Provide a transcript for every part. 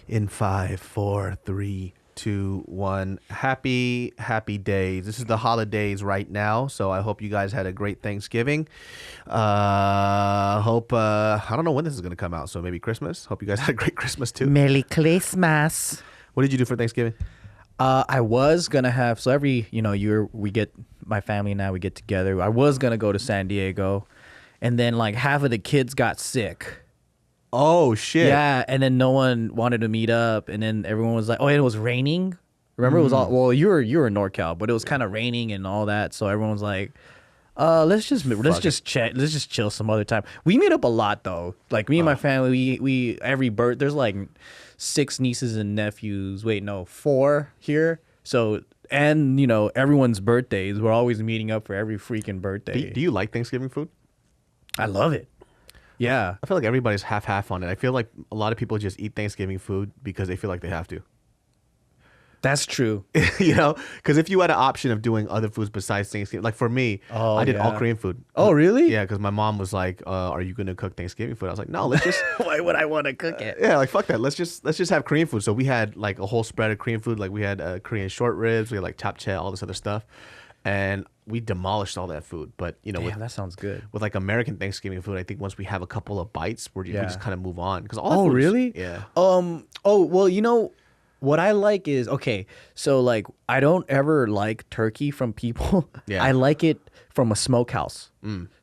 In five, four, three, two, one. Happy days. This is the holidays right now, so I hope you guys had a great Thanksgiving. Hope I don't know when this is gonna come out, so maybe Christmas. Hope you guys had a great Christmas too. Merry Christmas. What did you do for Thanksgiving? I was gonna have every year we get my family and I we get together. I was gonna go to San Diego, and then like half of the kids got sick. Oh shit! Yeah, and then no one wanted to meet up, and then everyone was like, "Oh, and it was raining." Remember, it was all well. You were in NorCal, but it was kind of raining and all that, so everyone was like, let's just chat. Let's just chill some other time." We meet up a lot though. Like me and my family, we every birth. There's like 6 nieces and nephews. Wait, no, 4 here. So and everyone's birthdays. We're always meeting up for every freaking birthday. Do you like Thanksgiving food? I love it. Yeah. I feel like everybody's half on it. I feel like a lot of people just eat Thanksgiving food because they feel like they have to. That's true. Because if you had an option of doing other foods besides Thanksgiving, like for me, I did all Korean food. Oh, really? Yeah, because my mom was like, "Are you gonna cook Thanksgiving food?" I was like, "No, let's just." Why would I want to cook it? Yeah, like fuck that. Let's just have Korean food. So we had like a whole spread of Korean food. Like we had Korean short ribs, we had like japchae, all this other stuff, and we demolished all that food. But Damn, that sounds good. with like American Thanksgiving food, I think once we have a couple of bites, we just kind of move on. Because all that Oh, food is- really? yeah. Oh, well, what I like is, okay, so like I don't ever like turkey from people. Yeah. I like it from a smokehouse.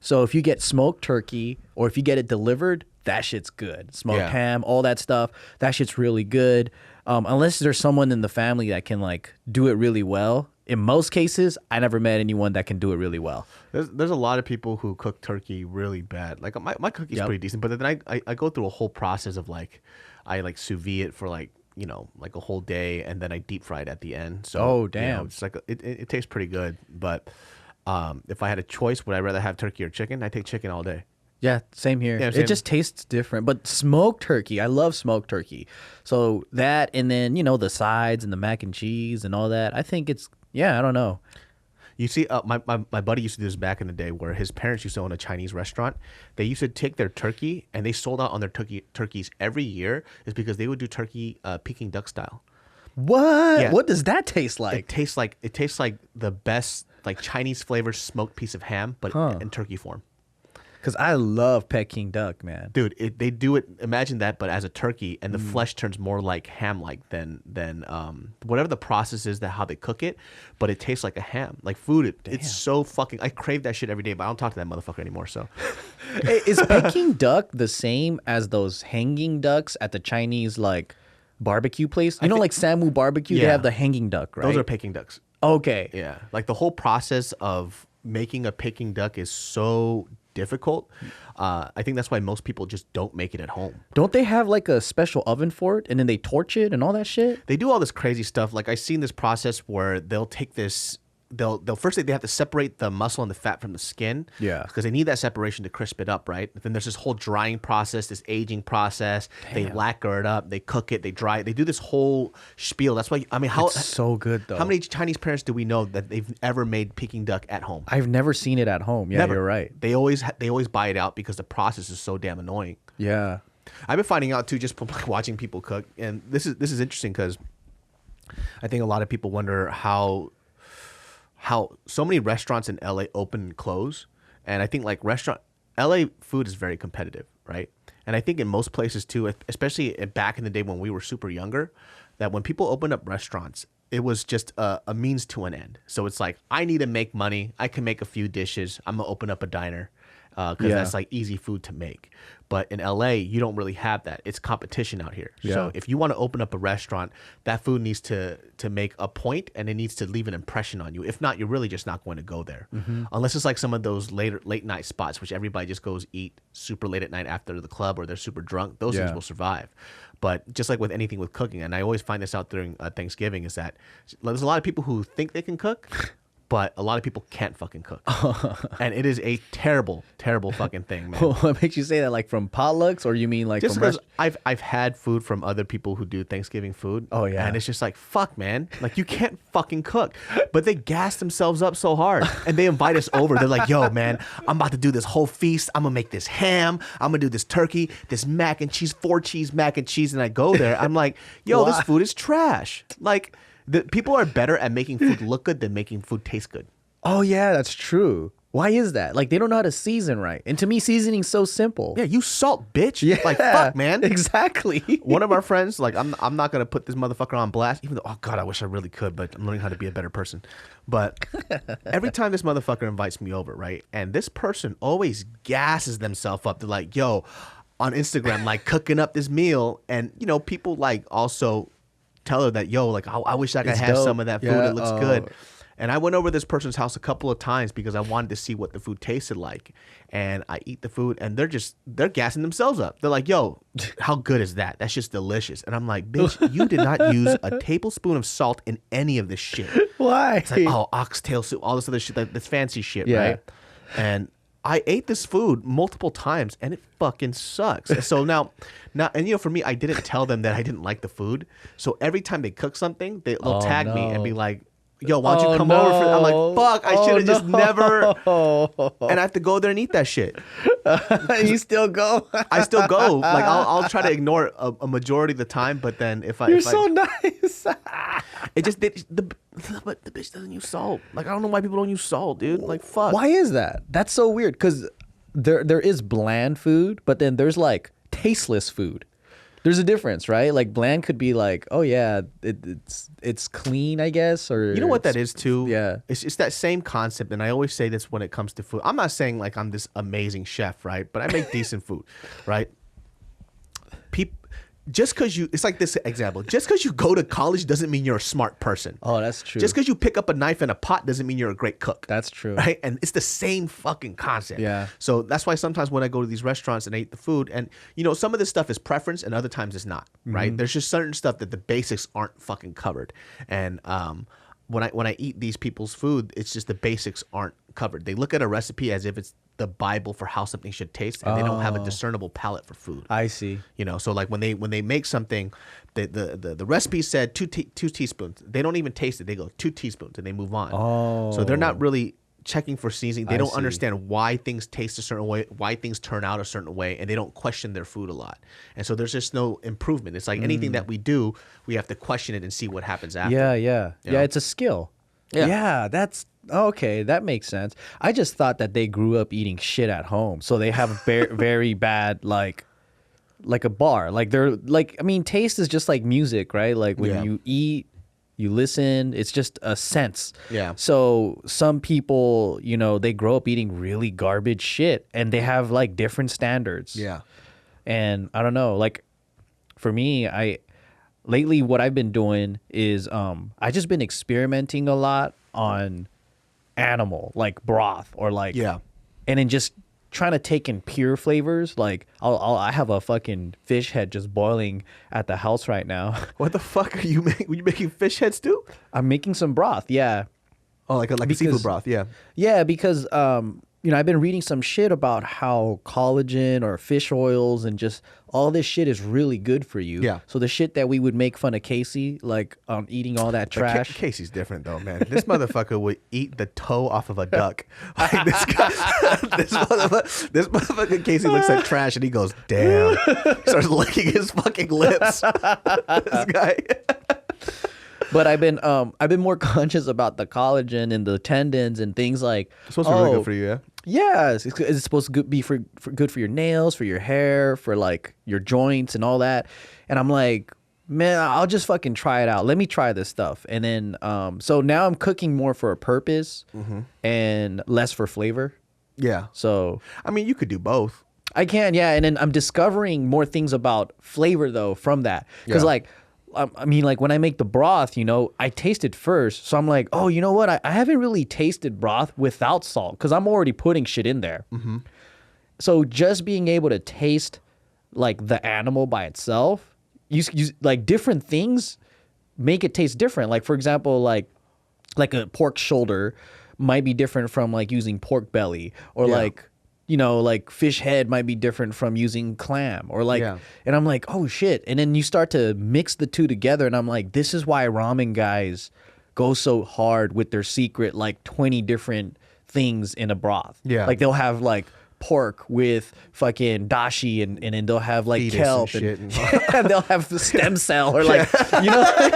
So if you get smoked turkey or if you get it delivered, that shit's good. Smoked ham, all that stuff, that shit's really good. Unless there's someone in the family that can like do it really well. In most cases, I never met anyone that can do it really well. There's a lot of people who cook turkey really bad. Like my cookie's pretty decent, but then I go through a whole process of like I like sous vide it for like like a whole day, and then I deep fry it at the end. So Oh, damn. it's like it tastes pretty good. But if I had a choice, would I rather have turkey or chicken? I take chicken all day. Yeah, same here. Yeah, same. It just tastes different. But smoked turkey, I love smoked turkey. So that, and then, the sides and the mac and cheese and all that, I think it's, I don't know. You see, my buddy used to do this back in the day where his parents used to own a Chinese restaurant. They used to take their turkey and they sold out on their turkeys every year is because they would do turkey Peking duck style. What? Yeah. What does that taste It like? tastes like the best like Chinese flavor smoked piece of ham, but in turkey form. Because I love Peking duck, man. Dude, they do it. Imagine that, but as a turkey, and the flesh turns more like ham-like than whatever the process is that how they cook it. But it tastes like a ham, like food. It's so fucking. I crave that shit every day, but I don't talk to that motherfucker anymore. So, Hey, is Peking duck the same as those hanging ducks at the Chinese like barbecue place? Like Samu barbecue, they Yeah. have the hanging duck, right? those are Peking ducks. Okay. Yeah, like the whole process of making a Peking duck is so difficult. I think that's why most people just don't make it at home. Don't they have like a special oven for it and then they torch it and all that shit? They do all this crazy stuff. Like I seen this process where they'll take this. They'll first they have to separate the muscle and the fat from the skin. Yeah. Because they need that separation to crisp it up, right? Then there's this whole drying process, this aging process. They lacquer it up, they cook it, they dry it. They do this whole spiel. That's why how It's so good though. how many Chinese parents do we know that they've ever made Peking duck at home? I've never seen it at home. Yeah, Never. you're right. They always buy it out because the process is so damn annoying. Yeah. I've been finding out too, just from watching people cook, and this is interesting because I think a lot of people wonder how so many restaurants in LA open and close, and I think like LA food is very competitive, right? And I think in most places too, especially back in the day when we were super younger, that when people opened up restaurants, it was just a means to an end. So it's like, I need to make money. I can make a few dishes. I'm gonna open up a diner because that's like easy food to make. But in LA, you don't really have that. It's competition out here. Yeah. So if you want to open up a restaurant, that food needs to make a point and it needs to leave an impression on you. If not, you're really just not going to go there. Unless it's like some of those late night spots, which everybody just goes eat super late at night after the club or they're super drunk. Those things will survive. But just like with anything with cooking, and I always find this out during Thanksgiving, is that there's a lot of people who think they can cook, but a lot of people can't fucking cook. And it is a terrible, terrible fucking thing, man. What makes you say that? Like from potlucks, or you mean like Just from because I've had food from other people who do Thanksgiving food. Oh, yeah. And it's just like, fuck, man. Like, you can't fucking cook. But they gas themselves up so hard. And they invite us over. They're like, yo, man, I'm about to do this whole feast. I'm going to make this ham. I'm going to do this turkey, this mac and cheese, 4-cheese mac and cheese. And I go there. I'm like, yo, this food is trash. Like, the people are better at making food look good than making food taste good. Oh yeah, that's true. Why is that? Like, they don't know how to season right. And to me, seasoning's so simple. Yeah, you salt, bitch. Yeah, Like, fuck, man. Exactly. One of our friends, like, I'm not gonna put this motherfucker on blast, even though, oh god, I wish I really could, but I'm learning how to be a better person. But every time this motherfucker invites me over, right, and this person always gasses themselves up. They're like, yo, on Instagram, like, cooking up this meal, and you know, people like also tell her that, yo, like, I wish I could have some of that food. Yeah, It looks good. And I went over this person's house a couple of times because I wanted to see what the food tasted like. And I eat the food and they're gassing themselves up. They're like, yo, how good is that? That's just delicious. And I'm like, bitch, you did not use a tablespoon of salt in any of this shit. Why? It's like, oh, oxtail soup, all this other shit, like this fancy shit, Yeah. right? And I ate this food multiple times and it fucking sucks. So now, and you know, for me, I didn't tell them that I didn't like the food. So every time they cook something, they'll tag me and be like, yo, why don't you come over for? I'm like, fuck, I should have just never. And I have to go there and eat that shit. You still go? I still go. Like, I'll try to ignore it a majority of the time, but then if I, You're if so I, nice. it just but the bitch doesn't use salt. Like, I don't know why people don't use salt, dude. Like, fuck. Why is that? That's so weird. Because there is bland food, but then there's like tasteless food. There's a difference, right? Like, bland could be like, oh yeah, it's clean, I guess, or You know what that is too? Yeah. It's that same concept, and I always say this when it comes to food. I'm not saying like I'm this amazing chef, right? But I make decent food, right? Just because it's like this example. Just because you go to college doesn't mean you're a smart person. Oh, that's true. Just because you pick up a knife and a pot doesn't mean you're a great cook. That's true. Right? And it's the same fucking concept. Yeah. So that's why sometimes when I go to these restaurants and I eat the food, and you know, some of this stuff is preference and other times it's not, right? There's just certain stuff that the basics aren't fucking covered. And when I eat these people's food, it's just the basics aren't covered. They look at a recipe as if it's the Bible for how something should taste, and they don't have a discernible palate for food. I see. You know, so like when they make something, the recipe said two teaspoons. They don't even taste it. They go 2 teaspoons and they move on. Oh. So they're not really checking for seasoning. They I don't see. understand why things taste a certain way, why things turn out a certain way, and they don't question their food a lot. And so there's just no improvement. It's like anything that we do, we have to question it and see what happens after. Yeah. You know? It's a skill. Yeah. Yeah, that's okay. That makes sense. I just thought that they grew up eating shit at home, so they have very bad like a bar. Like they're like, I mean, taste is just like music, right? Like when you eat, you listen. It's just a sense. Yeah. So some people, you know, they grow up eating really garbage shit, and they have like different standards. Yeah. And I don't know, like for me, lately what I've been doing is I just been experimenting a lot on animal, like broth or like, Yeah. and then just trying to take in pure flavors. Like I have a fucking fish head just boiling at the house right now. What the fuck are you making? Were you making fish heads too? I'm making some broth. Yeah. Oh, like a seafood broth. Yeah. Yeah, because you know, I've been reading some shit about how collagen or fish oils and just all this shit is really good for you. Yeah. So the shit that we would make fun of Casey, like eating all that trash. Casey's different though, man. This motherfucker would eat the toe off of a duck. Like this guy, this motherfucker Casey looks at trash and he goes, "Damn!" Starts licking his fucking lips. This guy. But I've been more conscious about the collagen and the tendons and things like. It's supposed to be really good for you, yeah. Yeah, it's supposed to be for good for your nails, for your hair, for like your joints and all that. And I'm like, man, I'll just fucking try it out. Let me try this stuff. And then, so now I'm cooking more for a purpose and less for flavor. Yeah. So I mean, you could do both. I can, yeah. And then I'm discovering more things about flavor though from that. Because Yeah. like, I mean, like when I make the broth, you know, I taste it first. So I'm like, oh, you know what? I haven't really tasted broth without salt because I'm already putting shit in there. Mm-hmm. So just being able to taste like the animal by itself, you like different things make it taste different. Like for example, like a pork shoulder, might be different from like using pork belly, or like, you know, like fish head might be different from using clam, or like, and I'm like, oh shit. And then you start to mix the two together, and I'm like, this is why ramen guys go so hard with their secret, like 20 different things in a broth. Yeah. Like they'll have like pork with fucking dashi, and then they'll have like kelp and they'll have the stem cell, or like, you know,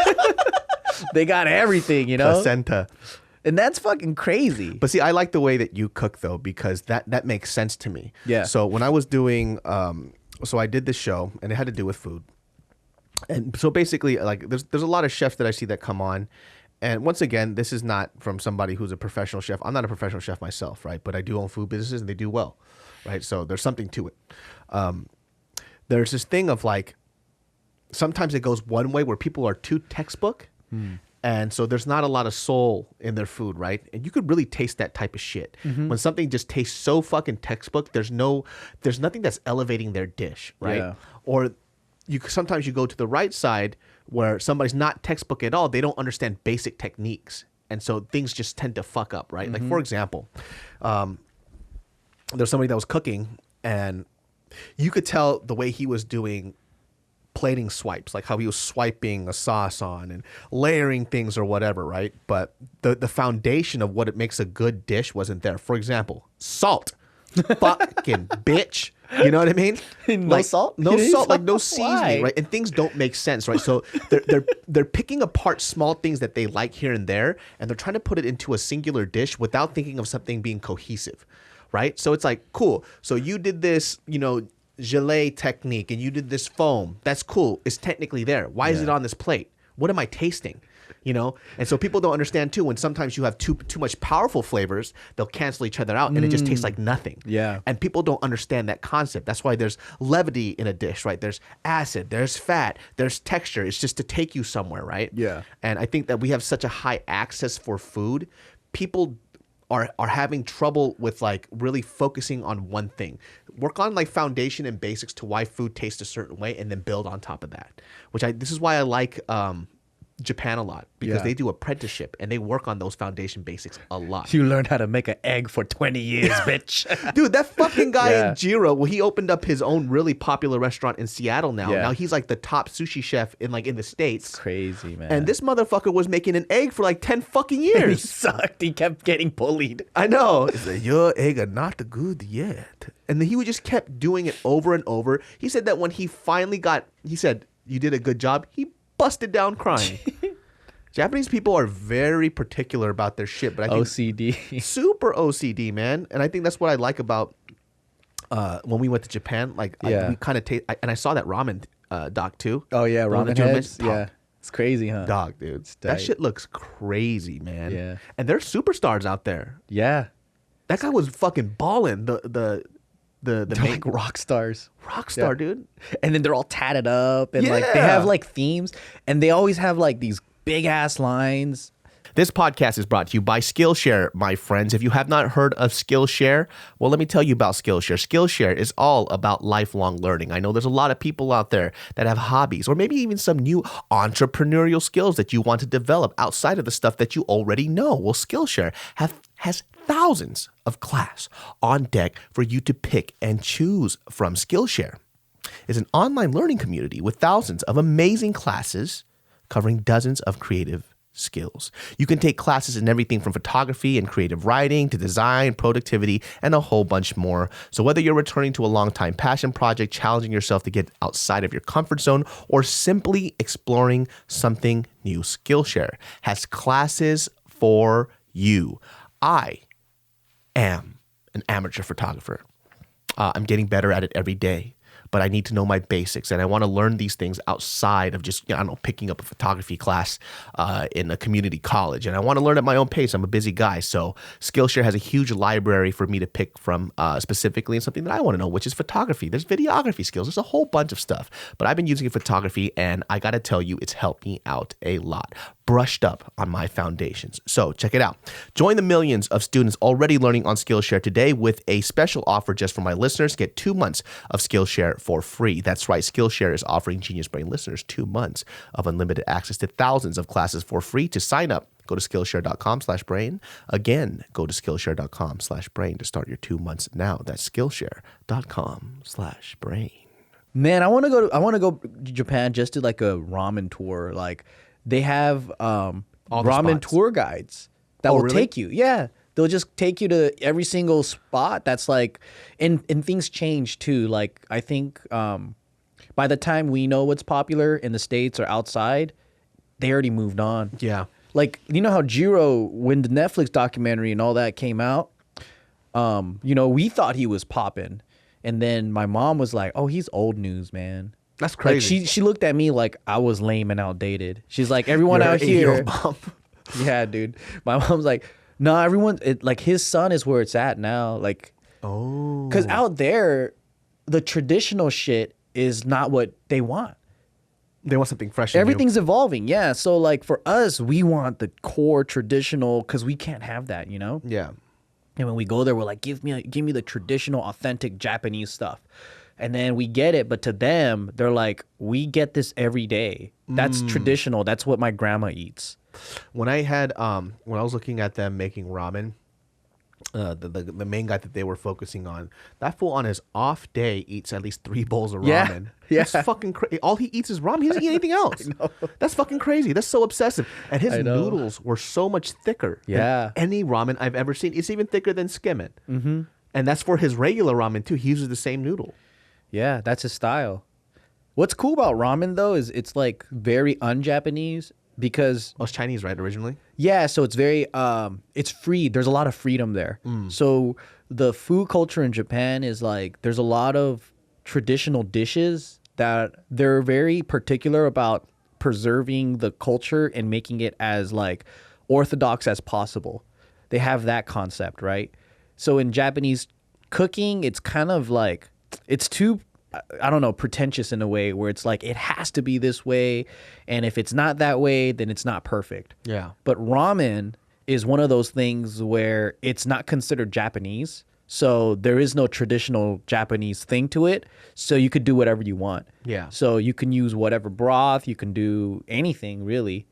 they got everything, you know? Placenta. And that's fucking crazy. But see, I like the way that you cook though, because that makes sense to me. Yeah. So when I was doing, so I did this show and it had to do with food. And so basically, like there's a lot of chefs that I see that come on. And once again, this is not from somebody who's a professional chef. I'm not a professional chef myself, right? But I do own food businesses and they do well, right? So there's something to it. There's this thing of like, sometimes it goes one way where people are too textbook. And so there's not a lot of soul in their food, right? And you could really taste that type of shit. When something just tastes so fucking textbook, there's nothing that's elevating their dish, right? Yeah. Or sometimes you go to the right side where somebody's not textbook at all. They don't understand basic techniques. And so things just tend to fuck up, right? Like, for example, there's somebody that was cooking and you could tell the way he was doing plating swipes, like how he was swiping a sauce on and layering things or whatever, right? But the foundation of what it makes a good dish wasn't there. For example, salt. Fucking bitch. You know what I mean? No salt? No salt, like no seasoning, right? And things don't make sense, right? So they're picking apart small things that they like here and there, and they're trying to put it into a singular dish without thinking of something being cohesive, right? So it's like, cool. So you did this, you know, gelée technique, and you did this foam. That's cool. It's technically there. Why is it on this plate? What am I tasting? You know? And so people don't understand too, when sometimes you have too much powerful flavors, they'll cancel each other out and it just tastes like nothing. Yeah. And people don't understand that concept. That's why there's levity in a dish, right? There's acid, there's fat, there's texture. It's just to take you somewhere, right? Yeah. And I think that we have such a high access for food. People are having trouble with like really focusing on one thing. Work on like foundation and basics to why food tastes a certain way, and then build on top of that. This is why I like Japan a lot, because they do apprenticeship and they work on those foundation basics a lot. You learned how to make an egg for 20 years, bitch. Dude, that fucking guy in Jiro, well, he opened up his own really popular restaurant in Seattle now. Now he's like the top sushi chef in the States. It's crazy, man. And this motherfucker was making an egg for like 10 fucking years. He sucked. He kept getting bullied. I know. He's like, your egg are not good yet. And then he would just kept doing it over and over. He said that when he finally he said, you did a good job. He busted down crying. Japanese people are very particular about their shit, but I think OCD, super OCD, man. And I think that's what I like about when we went to Japan. Like, we kind of and I saw that ramen doc too. Oh yeah, ramen heads. Yeah, it's crazy, huh? Dog, dude, that shit looks crazy, man. Yeah, and there's superstars out there. Yeah, that guy was fucking balling. They're like rock stars. Rockstar, dude. And then they're all tatted up and like they have like themes, and they always have like these big ass lines. This podcast is brought to you by Skillshare, my friends. If you have not heard of Skillshare, well, let me tell you about Skillshare. Skillshare is all about lifelong learning. I know there's a lot of people out there that have hobbies, or maybe even some new entrepreneurial skills that you want to develop outside of the stuff that you already know. Well, Skillshare has thousands of class on deck for you to pick and choose from. Skillshare is an online learning community with thousands of amazing classes covering dozens of creative skills. You can take classes in everything from photography and creative writing to design, productivity, and a whole bunch more. So whether you're returning to a long-time passion project, challenging yourself to get outside of your comfort zone, or simply exploring something new, Skillshare has classes for you. I am an amateur photographer. I'm getting better at it every day, but I need to know my basics, and I want to learn these things outside of just, I don't know, picking up a photography class in a community college. And I want to learn at my own pace. I'm a busy guy, so Skillshare has a huge library for me to pick from specifically in something that I want to know, which is photography. There's videography skills. There's a whole bunch of stuff, but I've been using photography, and I got to tell you, it's helped me out a lot. Brushed up on my foundations. So check it out. Join the millions of students already learning on Skillshare today with a special offer just for my listeners. Get 2 months of Skillshare for free. That's right. Skillshare is offering Genius Brain listeners 2 months of unlimited access to thousands of classes for free. To sign up, Go to Skillshare.com/brain. Again, go to Skillshare.com/brain to start your 2 months now. That's Skillshare.com/brain. Man, I want to go to Japan just to like a ramen tour. Like they have the ramen spots. tour guides that will really? take you. Yeah. They'll just take you to every single spot that's like and things change too. Like I think by the time we know what's popular in the States or outside, they already moved on. Yeah. Like, you know how Jiro, when the Netflix documentary and all that came out, you know, we thought he was popping. And then my mom was like, oh, he's old news, man. That's crazy. Like she looked at me like I was lame and outdated. She's like, everyone You're out an here. 8-year-old mom. Yeah, dude. My mom's like, no, everyone, like his son is where it's at now. Like, Oh. because out there, the traditional shit is not what they want. They want something fresh and new. Everything's evolving. Yeah. So like for us, we want the core traditional because we can't have that, you know? Yeah. And when we go there, we're like, give me the traditional, authentic Japanese stuff. And then we get it. But to them, they're like, we get this every day. That's traditional. That's what my grandma eats. When I had when I was looking at them making ramen, the main guy that they were focusing on, that fool on his off day eats at least 3 bowls of Yeah, ramen. yeah. That's fucking crazy. All he eats is ramen. He doesn't eat anything else. That's fucking crazy. That's so obsessive. And his I know. noodles were so much thicker Yeah. than any ramen I've ever seen. It's even thicker than Skimmit. Mm-hmm. And that's for his regular ramen too. He uses the same noodle. Yeah, that's his style. What's cool about ramen though is it's like very un-Japanese because Oh, it's Chinese, right? Originally. yeah, so it's very it's free. There's a lot of freedom there. So the food culture in Japan is like there's a lot of traditional dishes that they're very particular about preserving the culture and making it as like orthodox as possible. They have that concept, right? So in Japanese cooking, it's kind of like it's too I don't know, pretentious in a way where it's like it has to be this way, and if it's not that way, then it's not perfect. Yeah. But ramen is one of those things where it's not considered Japanese, so there is no traditional Japanese thing to it. So you could do whatever you want. Yeah. So you can use whatever broth, you can do anything really.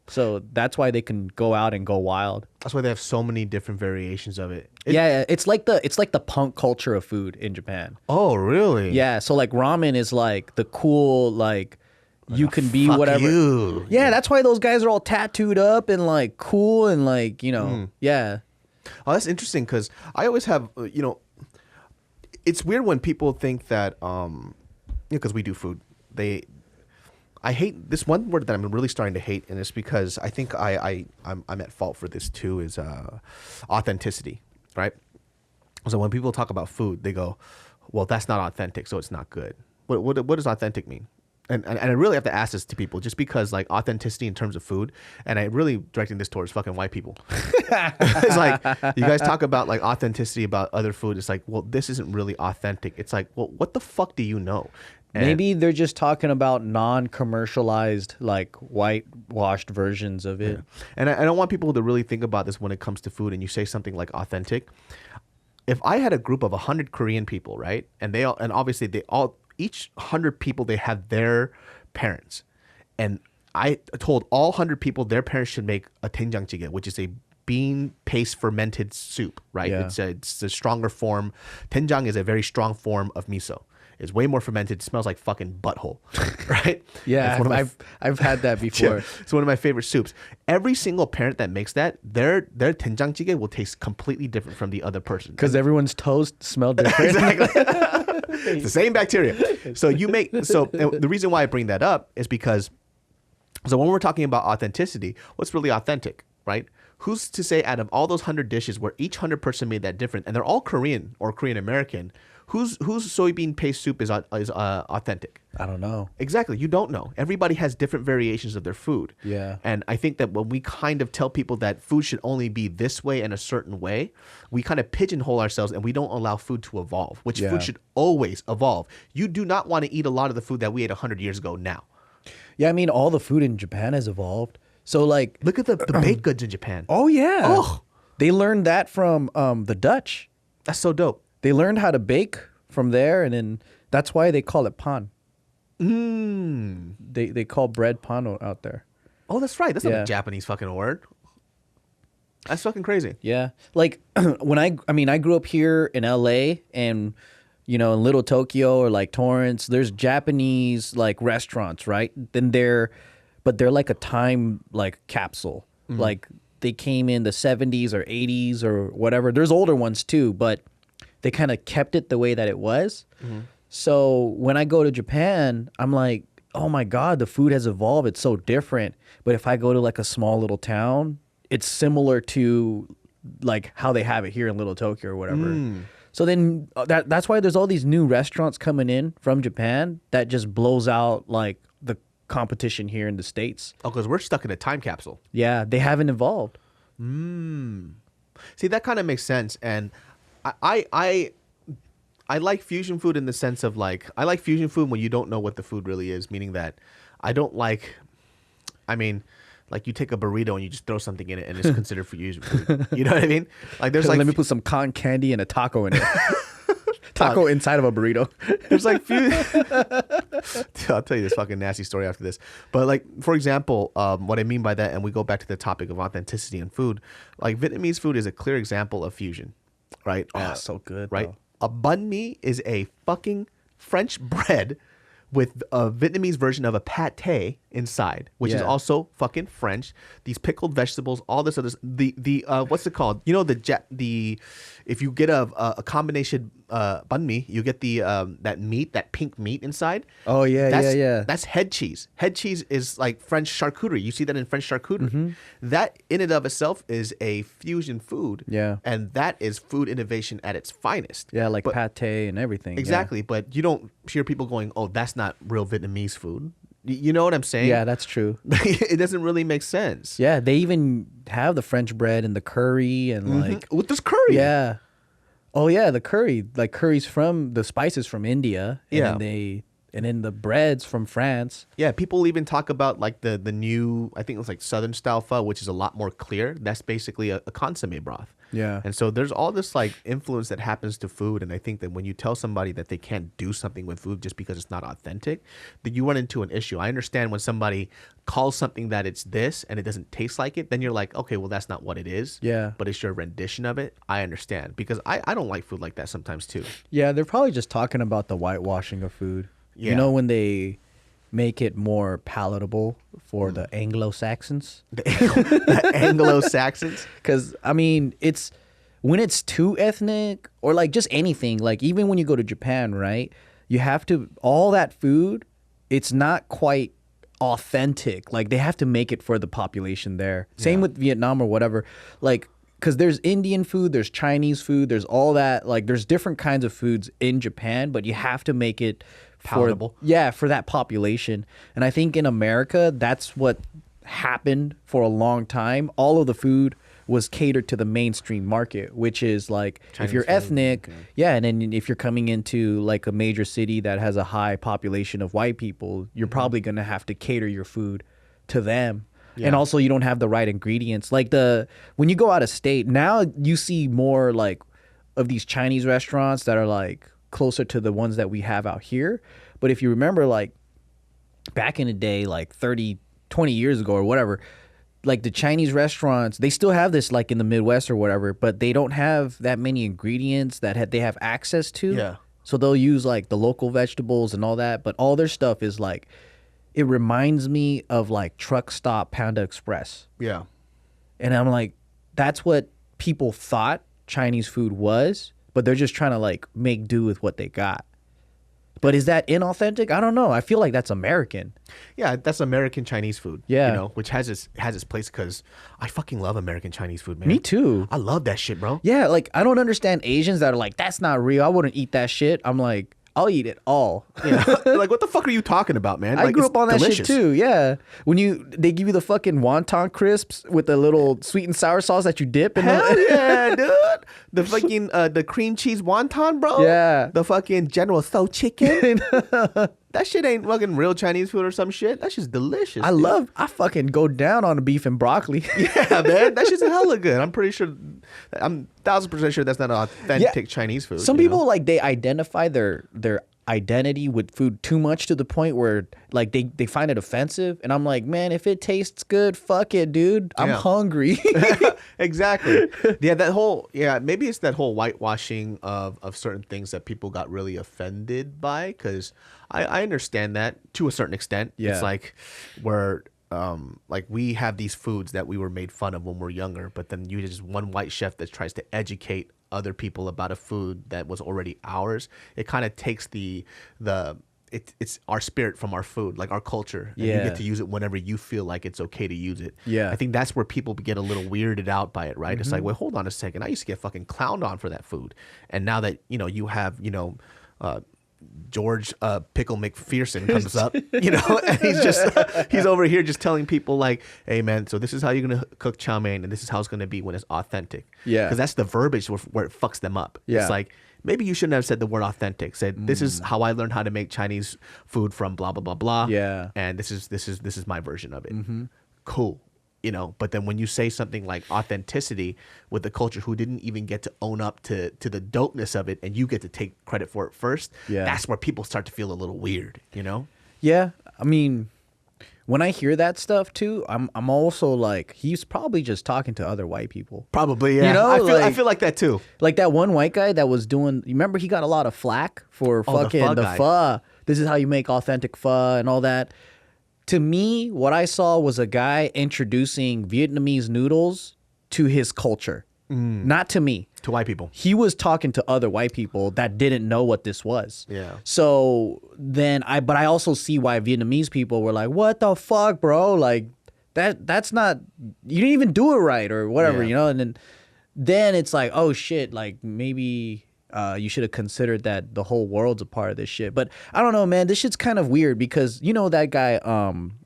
So that's why they can go out and go wild. That's why they have so many different variations of it. Yeah, it's like the punk culture of food in Japan. Oh, really? Yeah, so like ramen is like the cool like you can be Fuck whatever. you. Yeah, that's why those guys are all tattooed up and like cool and like, you know, yeah. Oh, that's interesting because I always have, it's weird when people think that, because we do food, I hate this one word that I'm really starting to hate, and it's because I think I'm at fault for this too, is authenticity, right? So when people talk about food, they go, well, that's not authentic, so it's not good. What does authentic mean? And I really have to ask this to people just because like authenticity in terms of food, and I really directing this towards fucking white people. It's like you guys talk about like authenticity about other food. It's like, well, this isn't really authentic. It's like, well, what the fuck do you know? And Maybe they're just talking about non-commercialized, like whitewashed versions of it. And I don't want people to really think about this when it comes to food and you say something like authentic. If I had a group of 100 Korean people, right? And obviously each 100 people, they have their parents. And I told all 100 people their parents should make a doenjangjjigae, which is a bean paste fermented soup, right? Yeah. It's a stronger form. Doenjang is a very strong form of miso. It's way more fermented. It smells like fucking butthole, right? Yeah, It's one of my I've had that before. Yeah, it's one of my favorite soups. Every single parent that makes that, their doenjangjjigae will taste completely different from the other person. Because everyone's toast smelled different. Exactly. It's the same bacteria. So the reason why I bring that up is because when we're talking about authenticity, what's really authentic, right? Who's to say out of all those 100 dishes where each 100 person made that different, and they're all Korean or Korean American, whose soybean paste soup is authentic? I don't know. Exactly. You don't know. Everybody has different variations of their food. Yeah. And I think that when we kind of tell people that food should only be this way and a certain way, we kind of pigeonhole ourselves and we don't allow food to evolve, which Yeah. food should always evolve. You do not want to eat a lot of the food that we ate 100 years ago now. Yeah, I mean, all the food in Japan has evolved. So like, Look at the baked goods in Japan. oh yeah, Oh. they learned that from the Dutch. That's so dope. They learned how to bake from there, and then that's why they call it pan. They call bread pan out there. Oh, that's right. That's not Yeah. a Japanese fucking word. That's fucking crazy. Yeah. Like when I grew up here in LA and in Little Tokyo or like Torrance, there's Japanese like restaurants, right? But they're like a time like capsule. Like they came in the 70s or 80s or whatever. There's older ones too, but they kind of kept it the way that it was. So when I go to Japan, I'm like, oh my God, the food has evolved. It's so different. But if I go to like a small little town, it's similar to like how they have it here in Little Tokyo or whatever. So then that's why there's all these new restaurants coming in from Japan that just blows out like the competition here in the States. Oh, because we're stuck in a time capsule. Yeah, they haven't evolved. See, that kind of makes sense. And I like fusion food in the sense of like, I like fusion food when you don't know what the food really is, meaning that I don't like, like you take a burrito and you just throw something in it and it's considered fusion food. You know what I mean? Like there's like, let me put some cotton candy and a taco in it. Taco inside of a burrito. There's like I'll tell you this fucking nasty story after this. But like, for example, what I mean by that, and we go back to the topic of authenticity in food, like Vietnamese food is a clear example of fusion, right? So good, right? though. A banh mi is a fucking French bread with a Vietnamese version of a pate inside, which is also fucking French. These pickled vegetables, all this other, the what's it called? The if you get a combination banh mi, you get the that meat, that pink meat inside. Oh yeah. That's head cheese. Head cheese is like French charcuterie. You see that in French charcuterie. That in and of itself is a fusion food. Yeah. And that is food innovation at its finest. Yeah, like pate and everything. Exactly, but you don't hear people going, "Oh, that's not real Vietnamese food." You know what I'm saying? Yeah, that's true. It doesn't really make sense. Yeah, they even have the French bread and the curry and like with this curry. Yeah. Oh yeah, the curry. Like curry's from the spices from India. And then the breads from France. Yeah, people even talk about like the new, I think it's like Southern style pho, which is a lot more clear. That's basically a consomme broth. Yeah. And so there's all this like influence that happens to food. And I think that when you tell somebody that they can't do something with food just because it's not authentic, then you run into an issue. I understand when somebody calls something that it's this and it doesn't taste like it, then you're like, okay, well, that's not what it is. Yeah. But it's your rendition of it. I understand, because I don't like food like that sometimes too. Yeah, they're probably just talking about the whitewashing of food. Yeah. You know, when they make it more palatable for the Anglo-Saxons? The Anglo-Saxons? Because, I mean, it's when it's too ethnic or like just anything, like even when you go to Japan, right? You have to, all that food, it's not quite authentic. Like they have to make it for the population there. Same with Vietnam or whatever. Like, because there's Indian food, there's Chinese food, there's all that. Like there's different kinds of foods in Japan, but you have to make it palatable. For that population. And I think in America, that's what happened for a long time. All of the food was catered to the mainstream market, which is like Chinese if you're food, ethnic, and then if you're coming into like a major city that has a high population of white people, you're probably going to have to cater your food to them. Yeah. And also you don't have the right ingredients. Like when you go out of state, now you see more like of these Chinese restaurants that are like closer to the ones that we have out here. But if you remember, like back in the day, like 30, 20 years ago or whatever, like the Chinese restaurants, they still have this like in the Midwest or whatever, but they don't have that many ingredients that they have access to. Yeah. So they'll use like the local vegetables and all that, but all their stuff is like, it reminds me of like truck stop Panda Express. Yeah. And I'm like, that's what people thought Chinese food was, but they're just trying to like make do with what they got. But is that inauthentic? I don't know. I feel like that's American. Yeah, that's American Chinese food. Yeah. You know, which has its place, because I fucking love American Chinese food, man. Me too. I love that shit, bro. Yeah, like I don't understand Asians that are like, that's not real. I wouldn't eat that shit. I'm like, I'll eat it all. Yeah. Like, what the fuck are you talking about, man? I Like, grew it's up on that delicious. shit too. Yeah. When they give you the fucking wonton crisps with the little sweet and sour sauce that you dip in. Hell yeah, dude. The fucking the cream cheese wonton, bro. Yeah. The fucking General Tso chicken. That shit ain't fucking real Chinese food or some shit. That shit's delicious. I fucking go down on the beef and broccoli. Yeah, man. That shit's hella good. I'm pretty sure. I'm 1000% sure that's not authentic Chinese food. Some people like they identify their identity with food too much to the point where like they find it offensive, and I'm like, man, if it tastes good, fuck it, dude. I'm hungry. Exactly. Yeah, maybe it's that whole whitewashing of certain things that people got really offended by, because I understand that to a certain extent. Yeah. It's like where like we have these foods that we were made fun of when we're younger, but then you just one white chef that tries to educate other people about a food that was already ours. It kind of takes it's our spirit from our food, like our culture, and you get to use it whenever you feel like it's okay to use it. I think that's where people get a little weirded out by it, right? It's like, wait, hold on a second, I used to get fucking clowned on for that food, and now that you have George Pickle McPherson comes up, and he's over here just telling people like, hey man, so this is how you're gonna cook chow mein, and this is how it's gonna be when it's authentic. Because that's the verbiage where it fucks them up. It's like, maybe you shouldn't have said the word authentic. Said this is how I learned how to make Chinese food from blah blah blah blah. And this is my version of it. Cool. But then when you say something like authenticity with the culture who didn't even get to own up to the dopeness of it, and you get to take credit for it first, that's where people start to feel a little weird, Yeah. I mean, when I hear that stuff too, I'm also like, he's probably just talking to other white people. Probably, yeah. I feel like that too. Like that one white guy that was doing, you remember he got a lot of flack for fucking the pho. This is how you make authentic pho and all that. To me, what I saw was a guy introducing Vietnamese noodles to his culture. Not to me. To white people. He was talking to other white people that didn't know what this was. Yeah. So then but I also see why Vietnamese people were like, what the fuck, bro? Like that's not, you didn't even do it right or whatever, And then it's like, oh shit, like maybe you should have considered that the whole world's a part of this shit. But I don't know, man. This shit's kind of weird because that guy,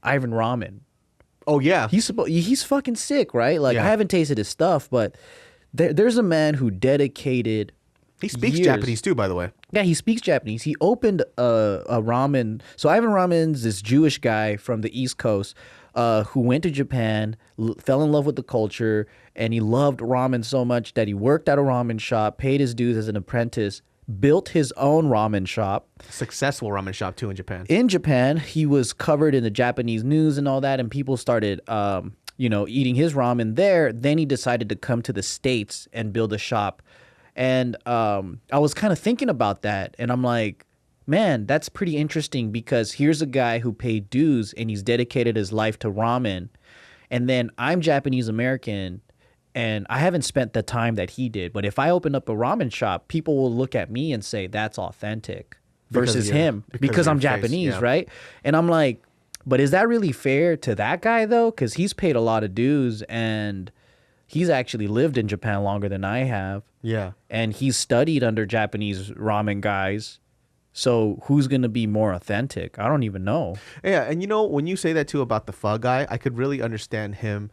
Ivan Ramen. Oh yeah, he's fucking sick, right? Like I haven't tasted his stuff, but there's a man who dedicated. He speaks Japanese too, by the way. Yeah, he speaks Japanese. He opened a ramen. So Ivan Ramen's this Jewish guy from the East Coast who went to Japan, fell in love with the culture, and he loved ramen so much that he worked at a ramen shop, paid his dues as an apprentice, built his own ramen shop. Successful ramen shop too in Japan. In Japan, he was covered in the Japanese news and all that, and people started eating his ramen there. Then he decided to come to the States and build a shop. And I was kind of thinking about that, and I'm like, man, that's pretty interesting because here's a guy who paid dues and he's dedicated his life to ramen. And then I'm Japanese American and I haven't spent the time that he did. But if I open up a ramen shop, people will look at me and say that's authentic versus him because I'm Japanese, right? And I'm like, but is that really fair to that guy though? Because he's paid a lot of dues and he's actually lived in Japan longer than I have. Yeah. And he's studied under Japanese ramen guys. So who's going to be more authentic? I don't even know. Yeah, and when you say that too about the pho guy, I could really understand him.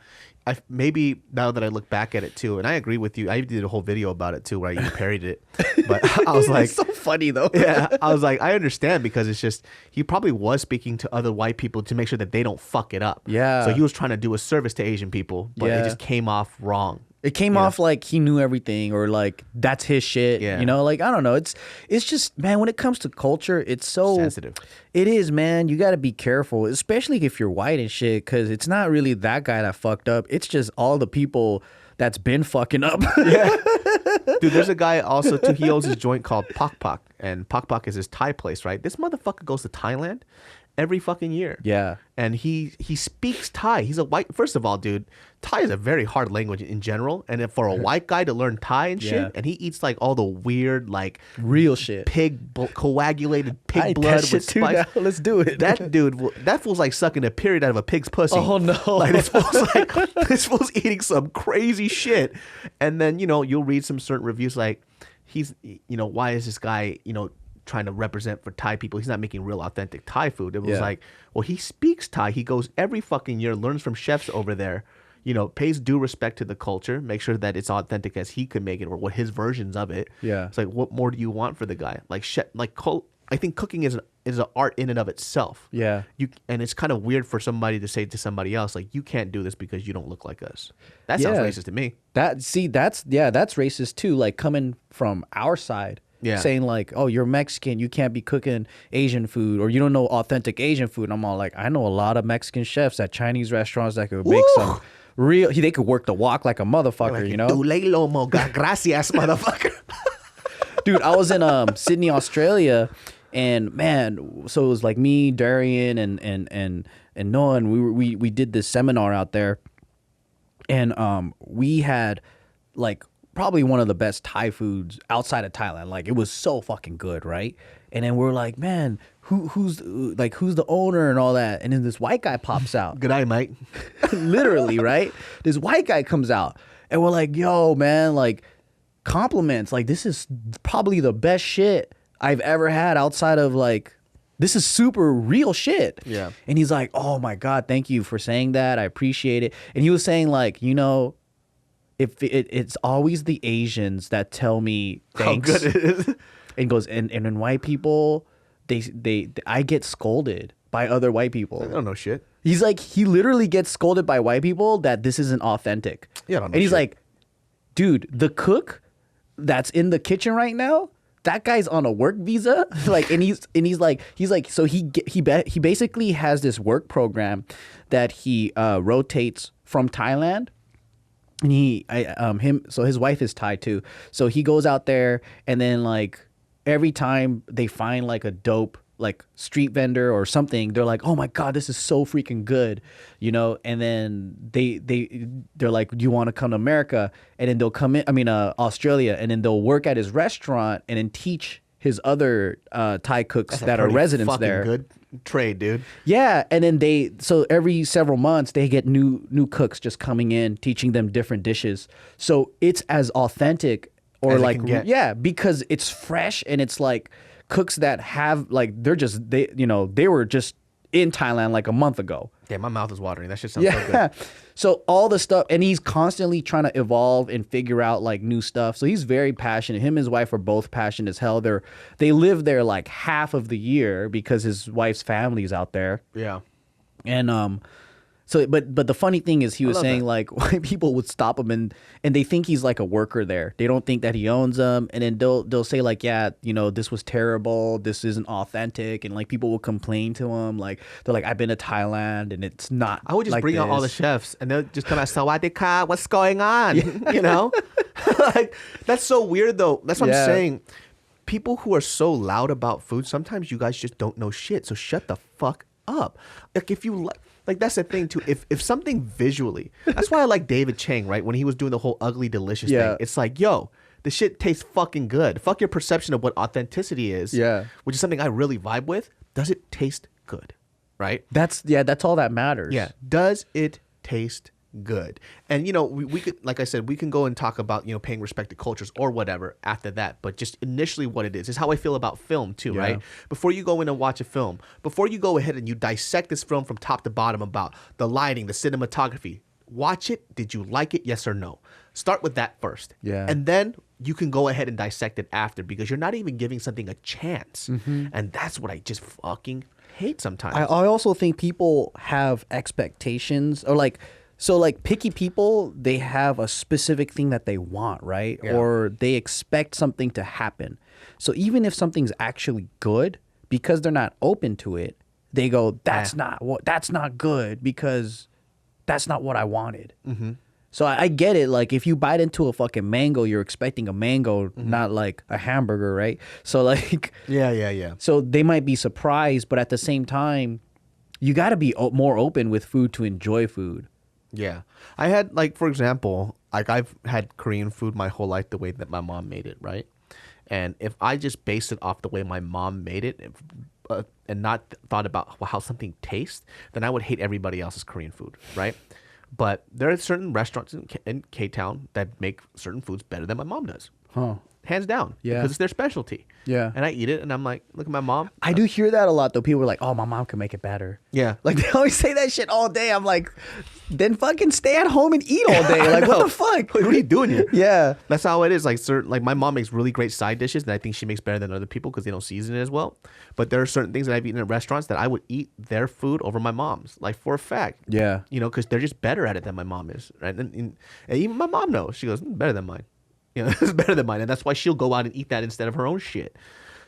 Maybe now that I look back at it too, and I agree with you. I did a whole video about it too where I parodied it. But I was like... It's so funny though. Yeah, I was like, I understand because it's just, he probably was speaking to other white people to make sure that they don't fuck it up. Yeah. So he was trying to do a service to Asian people, but it just came off wrong. It came off like he knew everything or like that's his shit. Yeah. Like I don't know. It's just, man, when it comes to culture, it's so sensitive. It is, man. You got to be careful, especially if you're white and shit, because it's not really that guy that fucked up. It's just all the people that's been fucking up. Yeah. Dude, there's a guy also too. He owns his joint called Pak Pak, and Pak Pak is his Thai place, right? This motherfucker goes to Thailand every fucking year. Yeah. And he speaks Thai. He's a white. First of all, dude, Thai is a very hard language in general. And for a white guy to learn Thai and shit, and he eats like all the weird, like real shit, coagulated pig blood with spice. Let's do it. That fool's like sucking a period out of a pig's pussy. Oh no! Like this fool's eating some crazy shit. And then you'll read some certain reviews like he's why is this guy trying to represent for Thai people? He's not making real authentic Thai food. It was like, well, he speaks Thai. He goes every fucking year, learns from chefs over there, pays due respect to the culture, make sure that it's authentic as he could make it or what his versions of it. Yeah. It's like, what more do you want for the guy? I think cooking is an art in and of itself. Yeah. And it's kind of weird for somebody to say to somebody else, like, you can't do this because you don't look like us. That sounds racist to me. That's racist too. Like coming from our side. Yeah. saying like, "Oh, you're Mexican, you can't be cooking Asian food, or you don't know authentic Asian food." And I'm all like, I know a lot of Mexican chefs at Chinese restaurants that could make some real. They could work the wok like a motherfucker, Like, you know. Dule lomo, gracias, motherfucker. Dude, I was in Sydney, Australia, and man, so it was like me, Darian, and Noah, and we did this seminar out there, and we had like probably one of the best Thai foods outside of Thailand. Like, it was so fucking good, right? And then we're like, man, who's the owner and all that? And then this white guy pops out. Good eye, mate. Literally, right? This white guy comes out, and we're like, yo, man, like, compliments. Like, this is probably the best shit I've ever had outside of like, this is super real shit. Yeah. And he's like, oh my God, thank you for saying that. I appreciate it. And he was saying like, you know, if it's always the Asians that tell me thanks. How good it is. And goes, and in white people, I get scolded by other white people. I don't know shit. He's like, he literally gets scolded by white people that this isn't authentic. Yeah, I don't know and he's shit. like, dude, the cook that's in the kitchen right now, that guy's on a work visa. Like, and he's like, so he basically has this work program that he rotates from Thailand. And so his wife is Thai too. So he goes out there, and then like every time they find like a dope like street vendor or something, they're like, oh my God, this is so freaking good, you know? And then they're like, do you want to come to America? And then they'll come in, Australia, and then they'll work at his restaurant and then teach his other Thai cooks that are residents there. Good trade, dude. Yeah, and then so every several months they get new cooks just coming in, teaching them different dishes. So it's as authentic or As it like, can get. yeah, because it's fresh, and it's like cooks that have like, they were just in Thailand like a month ago. Yeah, my mouth is watering. That shit sounds so good. So all the stuff, and he's constantly trying to evolve and figure out like new stuff. So he's very passionate. Him and his wife are both passionate as hell. They live there like half of the year because his wife's family's out there. Yeah. And so but the funny thing is, he was saying like white people would stop him and they think he's like a worker there. They don't think that he owns them, and then they'll say like, yeah, you know, this was terrible, this isn't authentic, and like people will complain to him, like they're like, I've been to Thailand and it's not. I would just like bring out all the this. chefs, and they'll just come out, Sawadee-ka, what's going on? You know? Like, that's so weird though. That's what I'm saying. People who are so loud about food, sometimes you guys just don't know shit. So shut the fuck up. Like, if you like, that's the thing too. If something visually, that's why I like David Chang, right? When he was doing the whole ugly delicious thing, it's like, yo, the shit tastes fucking good. Fuck your perception of what authenticity is. Yeah. Which is something I really vibe with. Does it taste good? Right? That's all that matters. Yeah. Does it taste good? And, you know, we could, like I said, we can go and talk about, you know, paying respect to cultures or whatever after that. But just initially what it is how I feel about film too, right? Before you go in and watch a film, before you go ahead and you dissect this film from top to bottom about the lighting, the cinematography, watch it. Did you like it? Yes or no? Start with that first. Yeah. And then you can go ahead and dissect it after, because you're not even giving something a chance. And that's what I just fucking hate sometimes. I also think people have expectations, or like, so like picky people, they have a specific thing that they want, right? Yeah. Or they expect something to happen. So even if something's actually good, because they're not open to it, they go, that's not good because that's not what I wanted. So I get it. Like, if you bite into a fucking mango, you're expecting a mango, not like a hamburger, right? So like, yeah. so they might be surprised, but at the same time, you got to be more open with food to enjoy food. Yeah. I had, like, for example, like, I've had Korean food my whole life the way that my mom made it, right? And if I just based it off the way my mom made it, and not thought about how something tastes, then I would hate everybody else's Korean food, right? But there are certain restaurants in K-Town that make certain foods better than my mom does. Huh. Hands down. Yeah. Because it's their specialty. Yeah. And I eat it, and I'm like, look at my mom. I do hear that a lot, though. People are like, oh, my mom can make it better. Yeah. Like, they always say that shit all day. I'm like, then fucking stay at home and eat all day. Like, what the fuck? What are you doing here? Yeah. That's how it is. Like my mom makes really great side dishes, and I think she makes better than other people because they don't season it as well. But there are certain things that I've eaten at restaurants that I would eat their food over my mom's, like, for a fact. Yeah. You know, because they're just better at it than my mom is, right? And even my mom knows. She goes, better than mine. You know, it's better than mine, and that's why she'll go out and eat that instead of her own shit.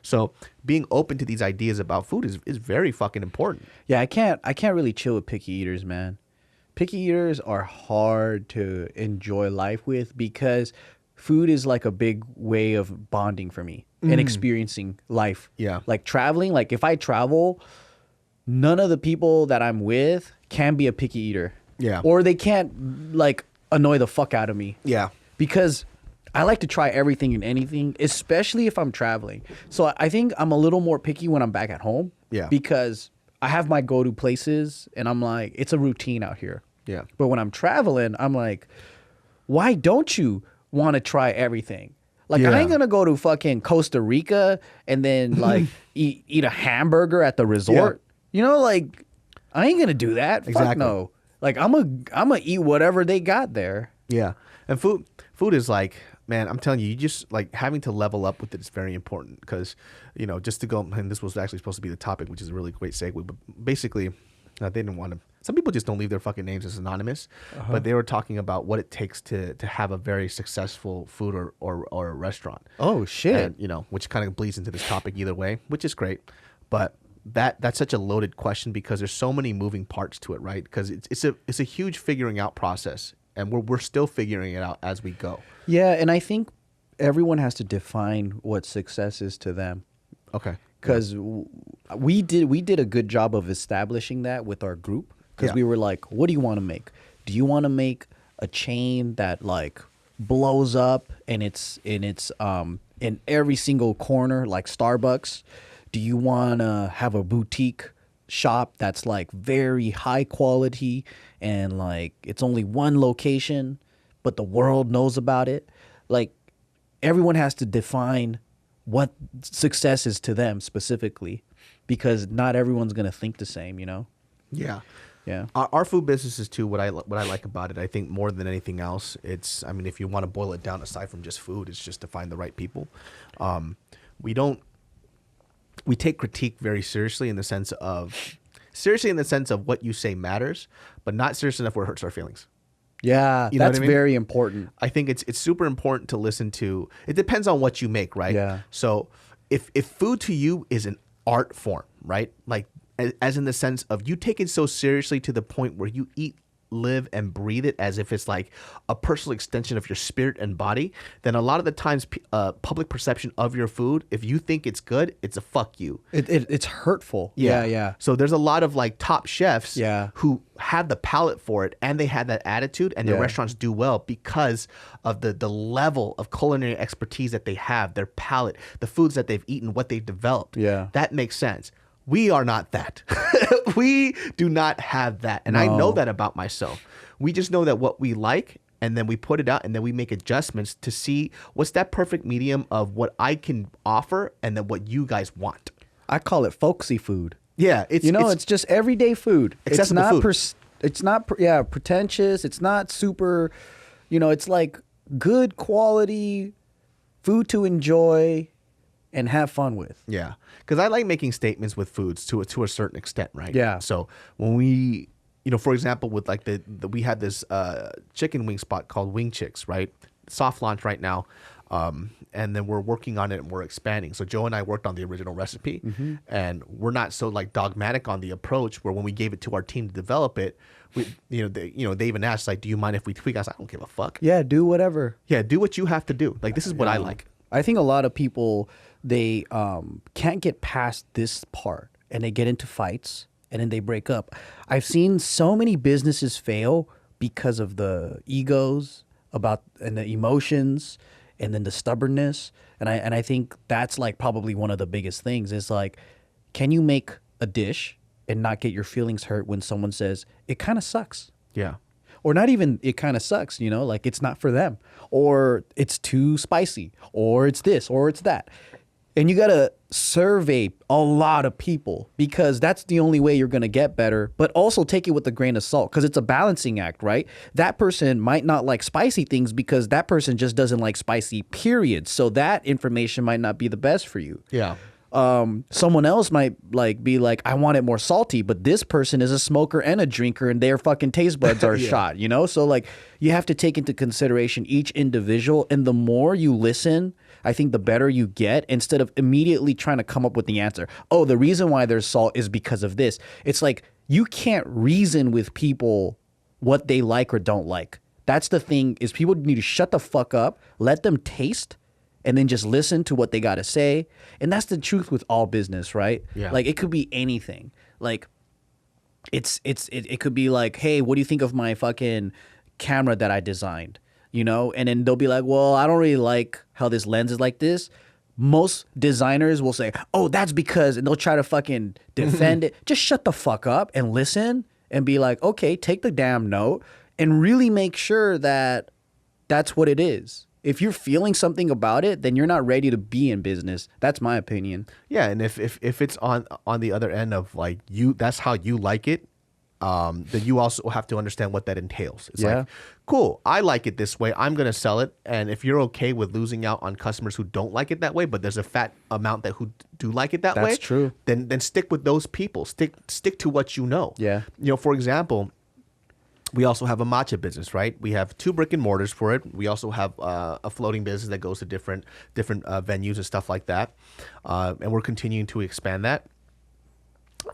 So being open to these ideas about food is very fucking important. Yeah, I can't really chill with picky eaters, man. Picky eaters are hard to enjoy life with because food is like a big way of bonding for me and experiencing life. Yeah. Like traveling, like if I travel, none of the people that I'm with can be a picky eater. Yeah. Or they can't like annoy the fuck out of me. Yeah. Because I like to try everything and anything, especially if I'm traveling. So I think I'm a little more picky when I'm back at home. Yeah. Because I have my go-to places and I'm like, it's a routine out here. Yeah. But when I'm traveling, I'm like, why don't you want to try everything? Like, Yeah. I ain't going to go to fucking Costa Rica and then like eat a hamburger at the resort. You know, like, I ain't going to do that. Fuck Exactly. no. Like, I'm gonna eat whatever they got there. Yeah. And food is like, man, I'm telling you, you just like having to level up with it is very important because, you know, just to go, and this was actually supposed to be the topic, which is a really great segue, but basically they didn't want to, some people just don't leave their fucking names as anonymous, but they were talking about what it takes to have a very successful food or a restaurant. Oh, shit. And, you know, which kind of bleeds into this topic either way, which is great. But that's such a loaded question because there's so many moving parts to it, right? Because it's a huge figuring out process, and we're still figuring it out as we go. Yeah, and I think everyone has to define what success is to them. Okay. Because we did a good job of establishing that with our group. Because we were like, what do you want to make? Do you want to make a chain that like blows up and it's in every single corner like Starbucks? Do you want to have a boutique shop that's like very high quality and like it's only one location, but the world knows about it? Like everyone has to define what success is to them specifically because not everyone's going to think the same, you know? Yeah. Yeah. Our food business is too what I like about it. I think more than anything else, it's, I mean, if you want to boil it down aside from just food, it's just to find the right people. We take critique very seriously in the sense of what you say matters, but not serious enough where it hurts our feelings. Yeah, You know what that's I mean? very important. I think it's super important to listen to. It depends on what you make, right? Yeah. So if food to you is an art form, right? Like as in the sense of you take it so seriously to the point where you eat, live, and breathe it as if it's like a personal extension of your spirit and body, then a lot of the times public perception of your food, if you think it's good, it's a fuck you. It's hurtful. Yeah. So there's a lot of like top chefs Yeah. who had the palate for it and they had that attitude and their Yeah. restaurants do well because of the level of culinary expertise that they have, their palate, the foods that they've eaten, what they've developed. Yeah. That makes sense. We are not that. We do not have that. And I know that about myself. We just know that what we like, and then we put it out, and then we make adjustments to see what's that perfect medium of what I can offer and then what you guys want. I call it folksy food. Yeah. It's just everyday food. Accessible food. It's not pretentious. It's not super, it's like good quality food to enjoy and have fun with. Yeah, because I like making statements with foods to a certain extent, right? Yeah. So when we, for example, with like we had this chicken wing spot called Wing Chicks, right? Soft launch right now, and then we're working on it and we're expanding. So Joe and I worked on the original recipe, and we're not so like dogmatic on the approach. Where when we gave it to our team to develop it, they even asked like, "Do you mind if we tweak?" I was like, "I don't give a fuck." Yeah, do whatever. Yeah, do what you have to do. Like this is what I like. I think a lot of people, they can't get past this part and they get into fights and then they break up. I've seen so many businesses fail because of the egos and the emotions and then the stubbornness. And I think that's like probably one of the biggest things is like, can you make a dish and not get your feelings hurt when someone says, it kind of sucks? Yeah. Or not even it kind of sucks, like it's not for them, or it's too spicy, or it's this, or it's that. And you got to survey a lot of people because that's the only way you're going to get better, but also take it with a grain of salt because it's a balancing act, right? That person might not like spicy things because that person just doesn't like spicy, period. So that information might not be the best for you. Yeah. Someone else might like be like, I want it more salty, but this person is a smoker and a drinker and their fucking taste buds are shot, you know? So like you have to take into consideration each individual, and the more you listen, I think the better you get, instead of immediately trying to come up with the answer. Oh, the reason why there's salt is because of this. It's like you can't reason with people what they like or don't like. That's the thing, is people need to shut the fuck up, let them taste, and then just listen to what they got to say. And that's the truth with all business, right? Yeah. Like it could be anything. Like it could be like, hey, what do you think of my fucking camera that I designed? You know? And then they'll be like, well, I don't really like how this lens is like this. Most designers will say, oh, that's because, and they'll try to fucking defend it. Just shut the fuck up and listen and be like, okay, take the damn note and really make sure that that's what it is. If you're feeling something about it, then you're not ready to be in business. That's my opinion. Yeah, and if it's on the other end of like that's how you like it, then you also have to understand what that entails. It's like, cool, I like it this way, I'm gonna sell it, and if you're okay with losing out on customers who don't like it that way, but there's a fat amount that who do like it that way, that's true. Then stick with those people. Stick to what you know. Yeah. You know, for example, we also have a matcha business, right? We have 2 brick and mortars for it. We also have a floating business that goes to different venues and stuff like that. And we're continuing to expand that.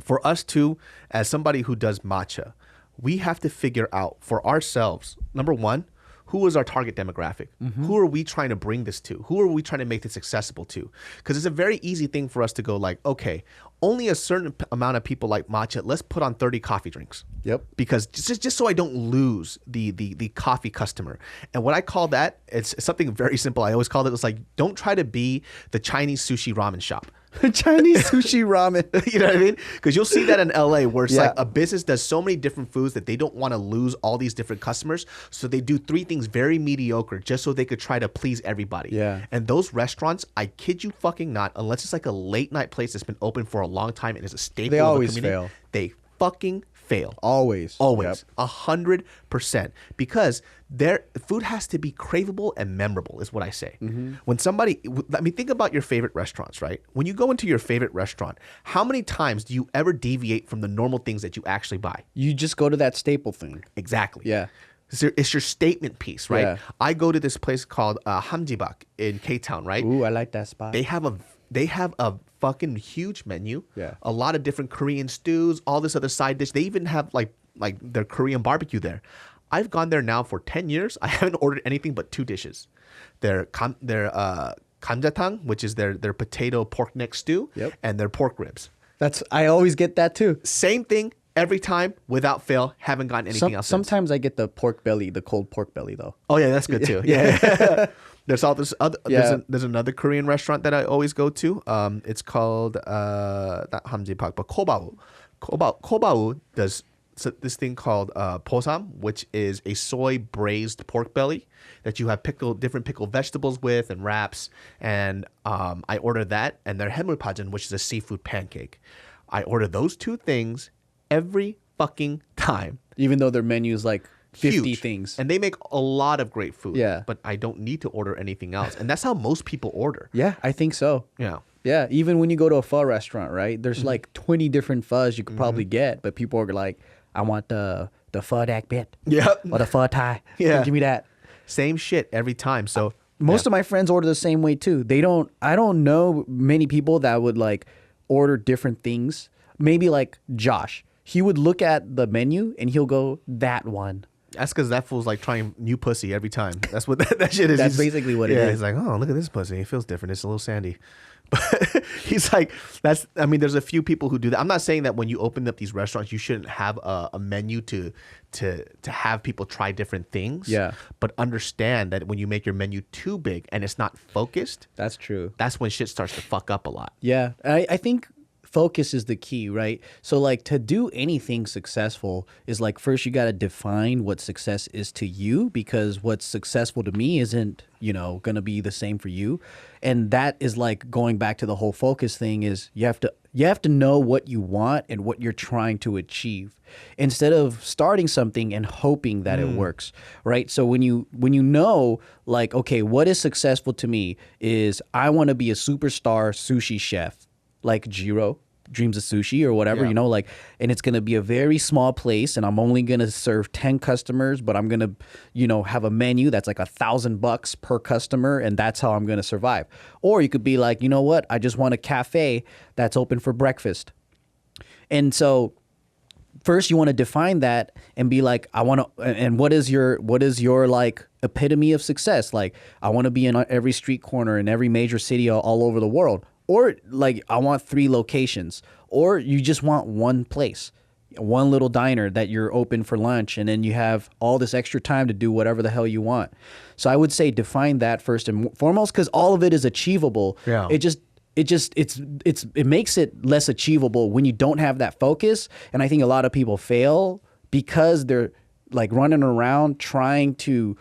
For us too, as somebody who does matcha, we have to figure out for ourselves, number one, who is our target demographic? Who are we trying to bring this to? Who are we trying to make this accessible to? Because it's a very easy thing for us to go like, okay, only a certain amount of people like matcha. Let's put on 30 coffee drinks. Yep. Because just so I don't lose the coffee customer. And what I call that, it's something very simple. I always call it, it's like, don't try to be the Chinese sushi ramen shop. Chinese sushi ramen. You know what I mean? Because you'll see that in LA where it's like a business does so many different foods that they don't want to lose all these different customers. So they do 3 things very mediocre just so they could try to please everybody. Yeah. And those restaurants, I kid you fucking not, unless it's like a late night place that's been open for a long time and is a staple They of always the community, fail. they fucking fail. Always. Always. 100%. Because their food has to be craveable and memorable is what I say. When somebody, I mean, think about your favorite restaurants, right? When you go into your favorite restaurant, how many times do you ever deviate from the normal things that you actually buy? You just go to that staple thing. Exactly. Yeah. It's your statement piece, right? Yeah. I go to this place called Hamjibak in K-Town, right? Ooh, I like that spot. They have a fucking huge menu. Yeah. A lot of different Korean stews, all this other side dish. They even have like their Korean barbecue there. I've gone there now for 10 years. I haven't ordered anything but 2 dishes. Their kamjatang, which is their potato pork neck stew, and their pork ribs. I always get that too. Same thing every time, without fail. Haven't gotten anything else. Sometimes I get the pork belly, the cold pork belly though. Oh yeah, that's good too. Yeah. There's all this other. Yeah. There's another Korean restaurant that I always go to. It's called not Hamjipak, but Kobao. Kobao does this thing called posam, which is a soy braised pork belly that you have different pickled vegetables with and wraps. And I order that, and their hemulpajan, which is a seafood pancake. I order those 2 things every fucking time. Even though their menu is like 50 Huge. things. And they make a lot of great food. Yeah. But I don't need to order anything else. And that's how most people order. Yeah, I think so. Yeah. Yeah, even when you go to a pho restaurant, right? There's like 20 different phos you could probably get, but people are like, I want the pho dak bit. Yep. Or the pho thai. Yeah. Give me that. Same shit every time. So Most of my friends order the same way too. I don't know many people that would like order different things. Maybe like Josh. He would look at the menu and he'll go, that one. that's because that fool's like trying new pussy every time. That's what that shit is. That's basically what it is. He's like, oh, look at this pussy. It feels different. It's a little sandy. But he's like, there's a few people who do that. I'm not saying that when you open up these restaurants, you shouldn't have a menu to have people try different things. Yeah. But understand that when you make your menu too big and it's not focused, That's true. that's when shit starts to fuck up a lot. Yeah. I think focus is the key, right? So like to do anything successful is like first you got to define what success is to you, because what's successful to me isn't, going to be the same for you. And that is like going back to the whole focus thing is you have to know what you want and what you're trying to achieve instead of starting something and hoping that it works, right? So when you know like, okay, what is successful to me is I want to be a superstar sushi chef. like Jiro, Dreams of Sushi or whatever, Yeah. you know, like, and it's going to be a very small place and I'm only going to serve 10 customers, but I'm going to, you know, have a menu that's like $1,000 per customer. And that's how I'm going to survive. Or you could be like, you know what? I just want a cafe that's open for breakfast. And so first you want to define that and be like, I want to, and what is your like epitome of success? Like, I want to be in every street corner in every major city all over the world. Or like, I want 3 locations. Or you just want one place, one little diner that you're open for lunch, and then you have all this extra time to do whatever the hell you want. So I would say define that first and foremost, because all of it is achievable. Yeah. It makes it less achievable when you don't have that focus. And I think a lot of people fail because they're like running around trying to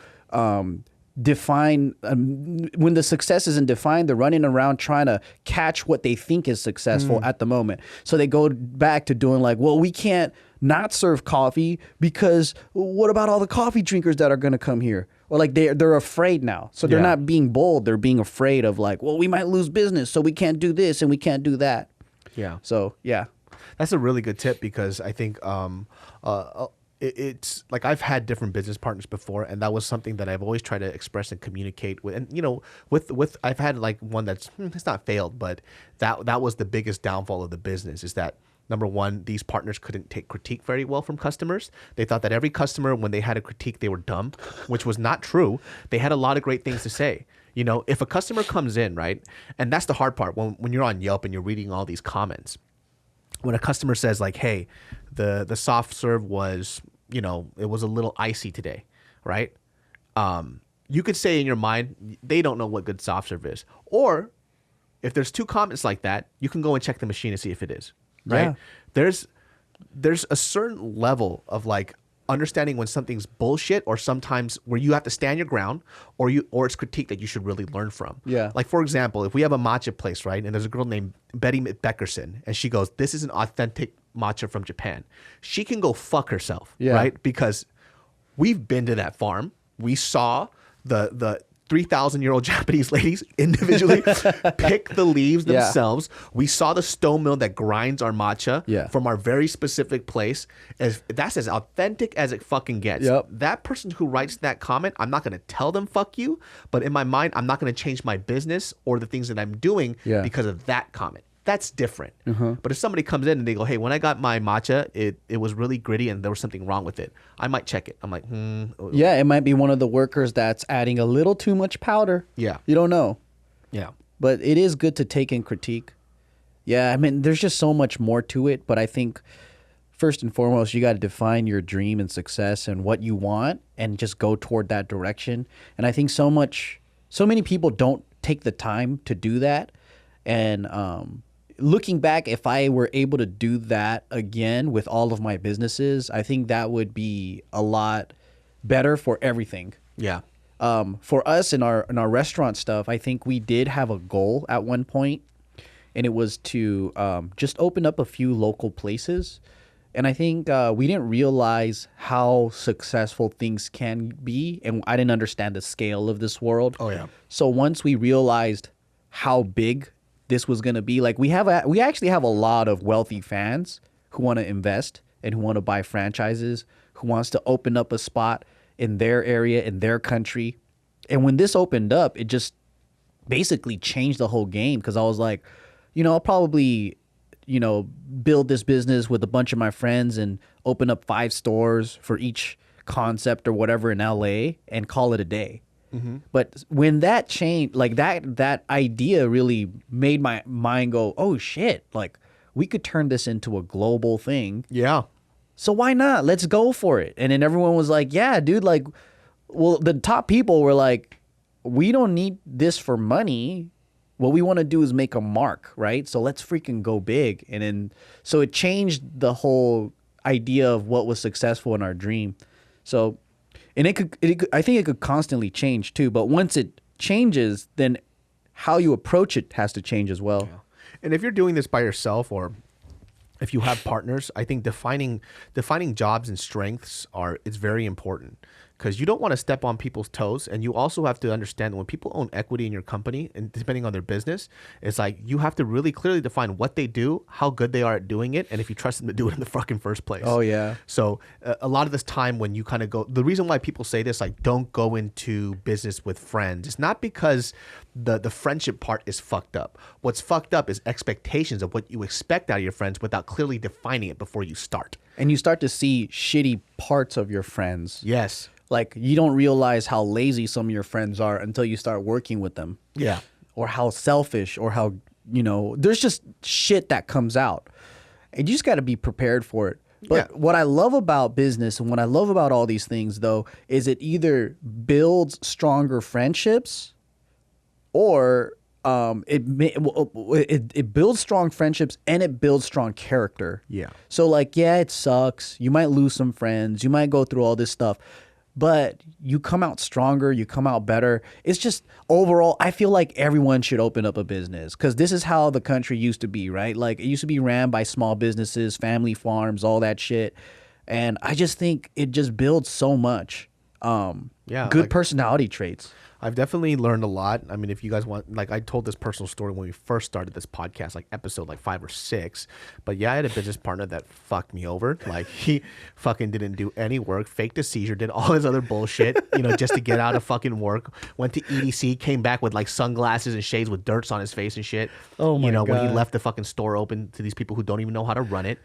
define when the success isn't defined. They're running around trying to catch what they think is successful at the moment. So they go back to doing like, well, we can't not serve coffee because what about all the coffee drinkers that are going to come here? Or like they're afraid now. So they're not being bold. They're being afraid of like, well, we might lose business, so we can't do this and we can't do that. Yeah. So yeah. That's a really good tip because I think it's like I've had different business partners before, and that was something that I've always tried to express and communicate with. And you know, with I've had like one that's it's not failed, but that was the biggest downfall of the business is that. Number one, these partners couldn't take critique very well from customers. They thought that every customer, when they had a critique, they were dumb, which was not true. They had a lot of great things to say. You know, if a customer comes in, right, and that's the hard part, when you're on Yelp and you're reading all these comments, when a customer says like, hey, the soft serve was, you know, it was a little icy today, right? You could say in your mind, they don't know what good soft serve is. Or if there's 2 comments like that, you can go and check the machine and see if it is. Right. Yeah. There's a certain level of like understanding when something's bullshit or sometimes where you have to stand your ground or it's critique that you should really learn from. Yeah. Like for example, if we have a matcha place, right? And there's a girl named Betty Beckerson and she goes, this is an authentic matcha from Japan. She can go fuck herself. Yeah. Right. Because we've been to that farm. We saw the 3,000-year-old Japanese ladies individually pick the leaves themselves. We saw the stone mill that grinds our matcha from our very specific place. That's as authentic as it fucking gets. Yep. That person who writes that comment, I'm not going to tell them fuck you, but in my mind, I'm not going to change my business or the things that I'm doing because of that comment. That's different. But if somebody comes in and they go, hey, when I got my matcha, it was really gritty and there was something wrong with it, I might check it. I'm like, Yeah, it might be one of the workers that's adding a little too much powder. Yeah. You don't know. Yeah. But it is good to take in critique. Yeah, I mean, there's just so much more to it. But I think first and foremost, you got to define your dream and success and what you want and just go toward that direction. And I think so many people don't take the time to do that. And looking back, if I were able to do that again with all of my businesses, I think that would be a lot better for everything. Yeah. For us in our restaurant stuff, I think we did have a goal at one point, and it was to just open up a few local places. And I think we didn't realize how successful things can be, and I didn't understand the scale of this world. Oh yeah. So once we realized how big this was going to be, like we actually have a lot of wealthy fans who want to invest and who want to buy franchises, who wants to open up a spot in their area, in their country. And when this opened up, it just basically changed the whole game, because I was like, you know, I'll probably, you know, build this business with a bunch of my friends and open up 5 stores for each concept or whatever in LA and call it a day. But when that changed, like that idea really made my mind go, oh shit, like we could turn this into a global thing. Yeah. So why not? Let's go for it. And then everyone was like, yeah, dude, like, well, the top people were like, we don't need this for money. What we want to do is make a mark, right? So let's freaking go big. And then, so it changed the whole idea of what was successful in our dream. So, and I think it could constantly change too. But once it changes, then how you approach it has to change as well. Yeah. And if you're doing this by yourself, or if you have partners, I think defining jobs and strengths it's very important, because you don't want to step on people's toes. And you also have to understand that when people own equity in your company, and depending on their business, it's like you have to really clearly define what they do, how good they are at doing it, and if you trust them to do it in the fucking first place. Oh, yeah. So a lot of this time when you kind of go, the reason why people say this, like, don't go into business with friends, it's not because the friendship part is fucked up. What's fucked up is expectations of what you expect out of your friends without clearly defining it before you start. And you start to see shitty parts of your friends. Yes. Like, you don't realize how lazy some of your friends are until you start working with them. Yeah. Or how selfish, or how, there's just shit that comes out. And you just got to be prepared for it. But what I love about business and what I love about all these things, though, is it either builds stronger friendships, or it builds strong friendships, and it builds strong character. Yeah. So, like, yeah, it sucks. You might lose some friends. You might go through all this stuff. But you come out stronger. You come out better. It's just overall, I feel like everyone should open up a business, because this is how the country used to be, right? Like, it used to be ran by small businesses, family farms, all that shit. And I just think it just builds so much. Good personality traits. I've definitely learned a lot. I mean, if you guys want, like, I told this personal story when we first started this podcast, like episode like 5 or 6. But yeah, I had a business partner that fucked me over. Like, he fucking didn't do any work, faked a seizure, did all his other bullshit, just to get out of fucking work. Went to EDC, came back with like sunglasses and shades with dirts on his face and shit. Oh my God. When he left the fucking store open to these people who don't even know how to run it.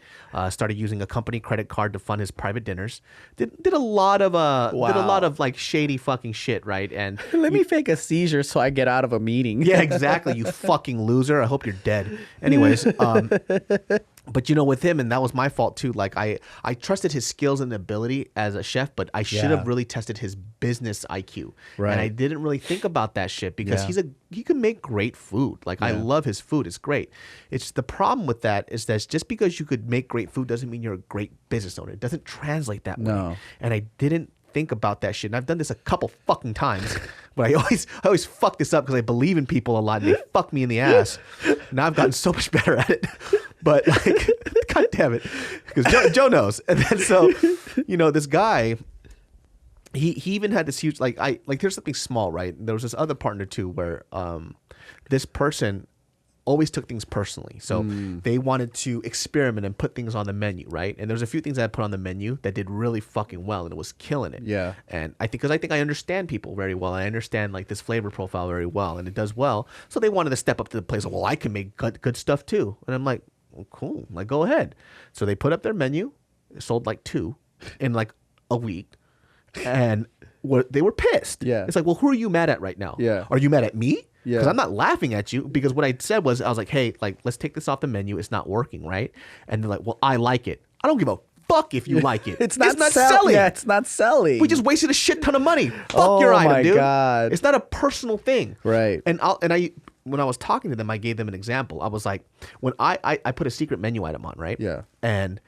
Started using a company credit card to fund his private dinners. Did a lot of like shady fucking shit, right? And let me fake a seizure so I get out of a meeting. Yeah, exactly. You fucking loser. I hope you're dead. Anyways, but with him, and that was my fault too. Like, I trusted his skills and ability as a chef, but I should have really tested his business IQ. Right. And I didn't really think about that shit, because he can make great food. Like, I love his food. It's great. It's the problem with that is that just because you could make great food doesn't mean you're a great business owner. It doesn't translate that way. And I didn't think about that shit. And I've done this a couple fucking times, but I always fuck this up because I believe in people a lot and they fuck me in the ass. Now I've gotten so much better at it. But like, God damn it, because Joe knows. And then so, this guy, he even had this huge here's something small, right? There was this other partner too where this person always took things personally. So they wanted to experiment and put things on the menu, right? And there's a few things that I put on the menu that did really fucking well, and it was killing it. Yeah. And I think I understand people very well. I understand like this flavor profile very well, and it does well. So they wanted to step up to the place of, well, I can make good stuff too. And I'm like, well, cool, like, go ahead. So they put up their menu, sold like 2 in like a week, and they were pissed. Yeah. It's like, well, who are you mad at right now? Yeah. Are you mad at me? Yeah. Because I'm not laughing at you, because what I said was, I was like, hey, like, let's take this off the menu. It's not working, right? And they're like, well, I like it. I don't give a fuck if you like it. It's not selling. Yeah, it's not selling. We just wasted a shit ton of money. Fuck your item, dude. Oh my God. It's not a personal thing. Right. And when I was talking to them, I gave them an example. I was like, when I put a secret menu item on, right? Yeah. And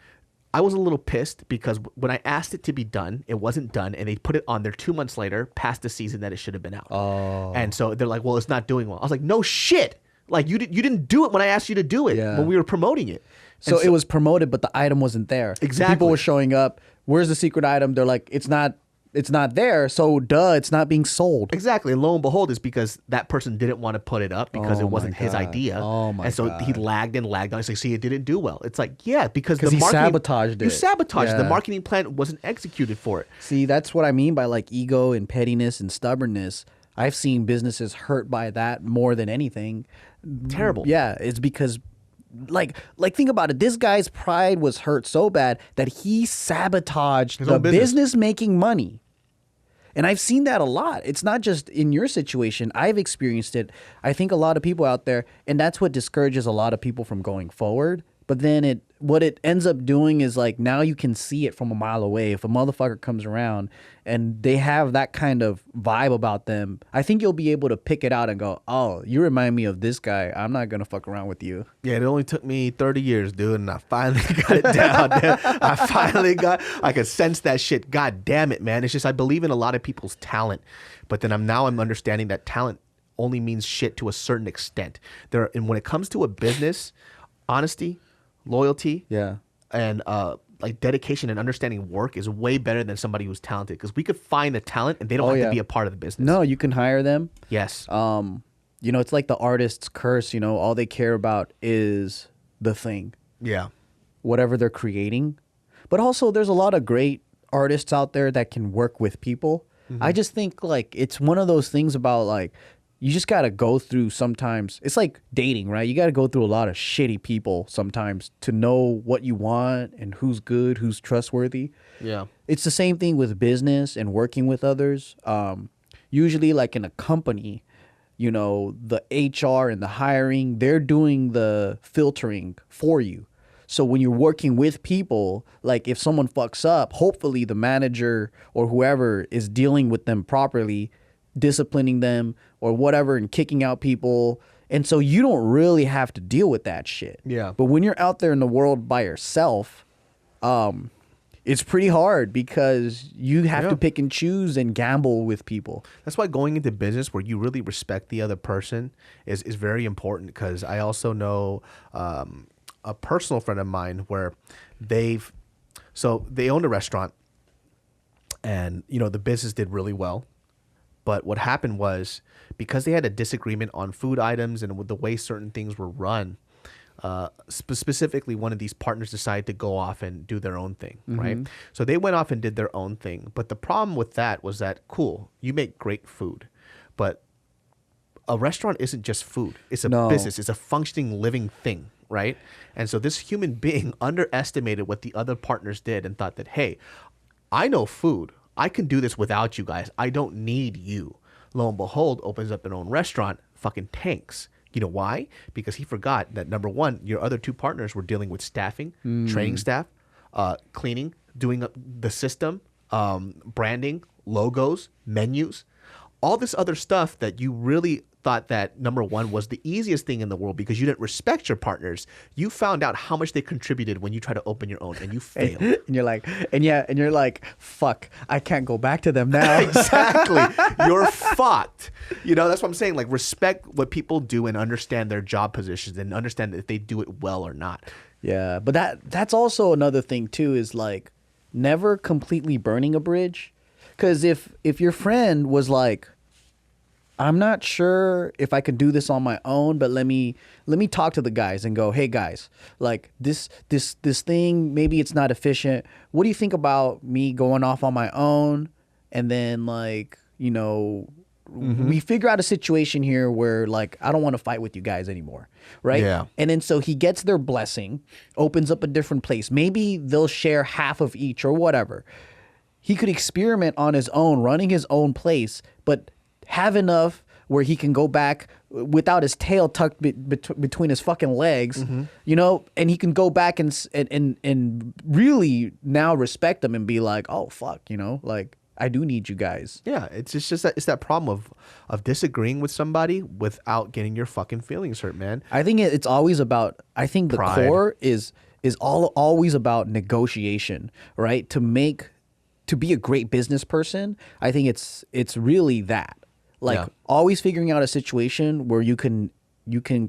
I was a little pissed because when I asked it to be done, it wasn't done, and they put it on there 2 months later, past the season that it should have been out. Oh. And so they're like, well, it's not doing well. I was like, no shit. Like, you didn't do it when I asked you to do it, when we were promoting it. So it was promoted, but the item wasn't there. Exactly. People were showing up. Where's the secret item? They're like, it's not there. So it's not being sold. Exactly. And lo and behold, it's because that person didn't want to put it up because it wasn't his idea. Oh my God. And so he lagged on. It's like, see, it didn't do well. It's like, yeah, because he sabotaged it. You sabotaged it. The Yeah. marketing plan wasn't executed for it. See, that's what I mean by like ego and pettiness and stubbornness. I've seen businesses hurt by that more than anything. Terrible. Yeah, it's because like think about it. This guy's pride was hurt so bad that he sabotaged the business making money. And I've seen that a lot. It's not just in your situation. I've experienced it. I think a lot of people out there, and that's what discourages a lot of people from going forward. But then what it ends up doing is like now you can see it from a mile away. If a motherfucker comes around and they have that kind of vibe about them, I think you'll be able to pick it out and go, oh, you remind me of this guy. I'm not going to fuck around with you. Yeah, it only took me 30 years, dude, and I finally got it down. I could sense that shit. God damn it, man. It's just I believe in a lot of people's talent, but then I'm understanding that talent only means shit to a certain extent. And when it comes to a business, honesty, loyalty, Yeah. and like dedication and understanding work is way better than somebody who's talented, because we could find the talent and they don't have to be a part of the business. No, you can hire them. Yes. You know, it's like the artist's curse. You know, all they care about is the thing. Yeah. Whatever they're creating. But also, there's a lot of great artists out there that can work with people. I just think like it's one of those things about like you just got to go through sometimes. It's like dating, right? You got to go through a lot of shitty people sometimes to know what you want and who's good, who's trustworthy. Yeah. It's the same thing with business and working with others. Usually like in a company, you know, the HR and the hiring, they're doing the filtering for you. So when you're working with people, like if someone fucks up, hopefully the manager or whoever is dealing with them properly, disciplining them or whatever and kicking out people. And so you don't really have to deal with that shit. Yeah. But when you're out there in the world by yourself, it's pretty hard because you have to pick and choose and gamble with people. That's why going into business where you really respect the other person is very important, because I also know a personal friend of mine where they owned a restaurant and, you know, the business did really well. But what happened was, because they had a disagreement on food items and with the way certain things were run, specifically one of these partners decided to go off and do their own thing, right? So they went off and did their own thing. But the problem with that was that, cool, you make great food, but a restaurant isn't just food. It's a business. It's a functioning, living thing, right? And so this human being underestimated what the other partners did and thought that, hey, I know food. I can do this without you guys. I don't need you. Lo and behold, opens up their own restaurant, fucking tanks. You know why? Because he forgot that, number one, your other two partners were dealing with staffing, training staff, cleaning, doing the system, branding, logos, menus, all this other stuff that you really thought that, number one, was the easiest thing in the world because you didn't respect your partners. You found out how much they contributed when you try to open your own, and you failed. And you're like, fuck, I can't go back to them now. Exactly. You're fucked. You know, that's what I'm saying. Like, respect what people do and understand their job positions and understand if they do it well or not. Yeah, but that's also another thing too, is like never completely burning a bridge. Because if your friend was like, I'm not sure if I can do this on my own, but let me talk to the guys and go, hey guys, like this thing, maybe it's not efficient. What do you think about me going off on my own? And then like, you know, we figure out a situation here where like, I don't want to fight with you guys anymore. Right. Yeah. And then so he gets their blessing, opens up a different place. Maybe they'll share half of each or whatever. He could experiment on his own, running his own place, but have enough where he can go back without his tail tucked between his fucking legs, you know, and he can go back and really now respect them and be like, oh fuck, you know, like I do need you guys. Yeah, it's just that, it's that problem of disagreeing with somebody without getting your fucking feelings hurt, man. I think it's always about, I think the Pride. core is always about negotiation, right? To be a great business person, I think it's really that. Like always figuring out a situation where you can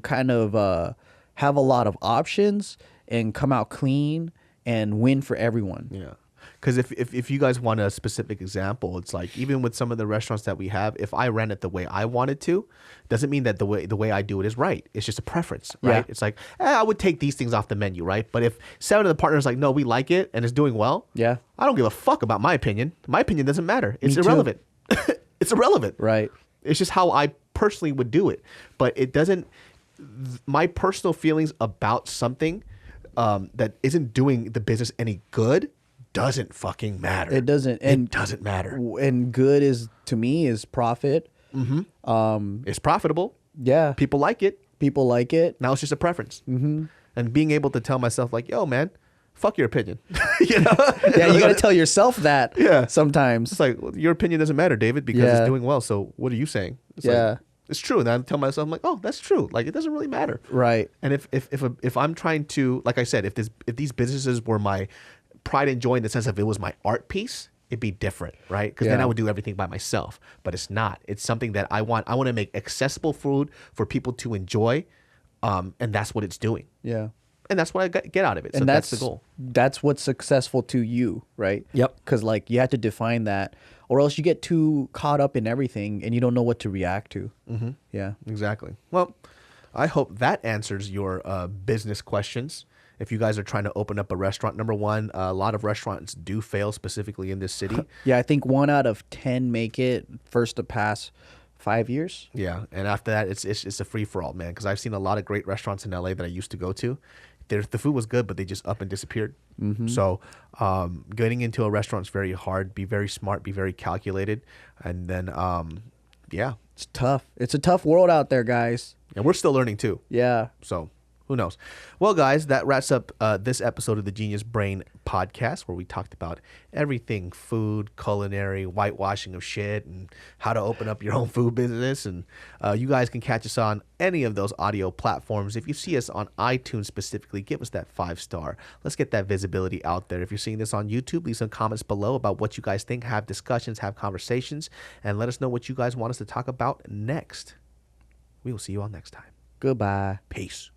kind of have a lot of options and come out clean and win for everyone. Yeah. Because if you guys want a specific example, it's like even with some of the restaurants that we have, if I ran it the way I wanted to, doesn't mean that the way I do it is right. It's just a preference, right? Yeah. It's like, I would take these things off the menu, right? But if 7 of the partners are like, no, we like it and it's doing well, Yeah. I don't give a fuck about my opinion. My opinion doesn't matter. It's Me too. irrelevant. It's irrelevant. Right. It's just how I personally would do it. But it doesn't, my personal feelings about something that isn't doing the business any good doesn't fucking matter. It doesn't. And it doesn't matter. And good is, to me, is profit. It's profitable. Yeah. People like it. People like it. Now it's just a preference. And being able to tell myself like, yo, man, fuck your opinion. You know? Yeah, you got to tell yourself that sometimes. It's like, well, your opinion doesn't matter, David, because it's doing well. So what are you saying? It's like, it's true. And I tell myself, I'm like, oh, that's true. Like, it doesn't really matter. Right. And if I'm trying to, like I said, if these businesses were my pride and joy in the sense of it was my art piece, it'd be different, right? Because then I would do everything by myself. But it's not. It's something that I want to make accessible food for people to enjoy, and that's what it's doing. Yeah. and that's what I get out of it. So And that's the goal. That's what's successful to you, right? Yep. Because like you have to define that, or else you get too caught up in everything and you don't know what to react to. Mm-hmm. Yeah. Exactly. Well, I hope that answers your business questions. If you guys are trying to open up a restaurant, number one, a lot of restaurants do fail, specifically in this city. Yeah, I think 1 out of 10 make it first to pass 5 years. Yeah, and after that, it's a free for all, man. Because I've seen a lot of great restaurants in LA that I used to go to. The food was good, but they just up and disappeared. Mm-hmm. So getting into a restaurant is very hard. Be very smart. Be very calculated, and then yeah, It's tough. It's a tough world out there, guys. and we're still learning too. Yeah. So who knows? Well, guys, that wraps up this episode of the Genius Brain podcast, where we talked about everything: food, culinary, whitewashing of shit, and how to open up your own food business. And you guys can catch us on any of those audio platforms. If you see us on iTunes specifically, give us that 5-star. Let's get that visibility out there. If you're seeing this on YouTube, leave some comments below about what you guys think. Have discussions, have conversations, and let us know what you guys want us to talk about next. We will see you all next time. Goodbye. Peace.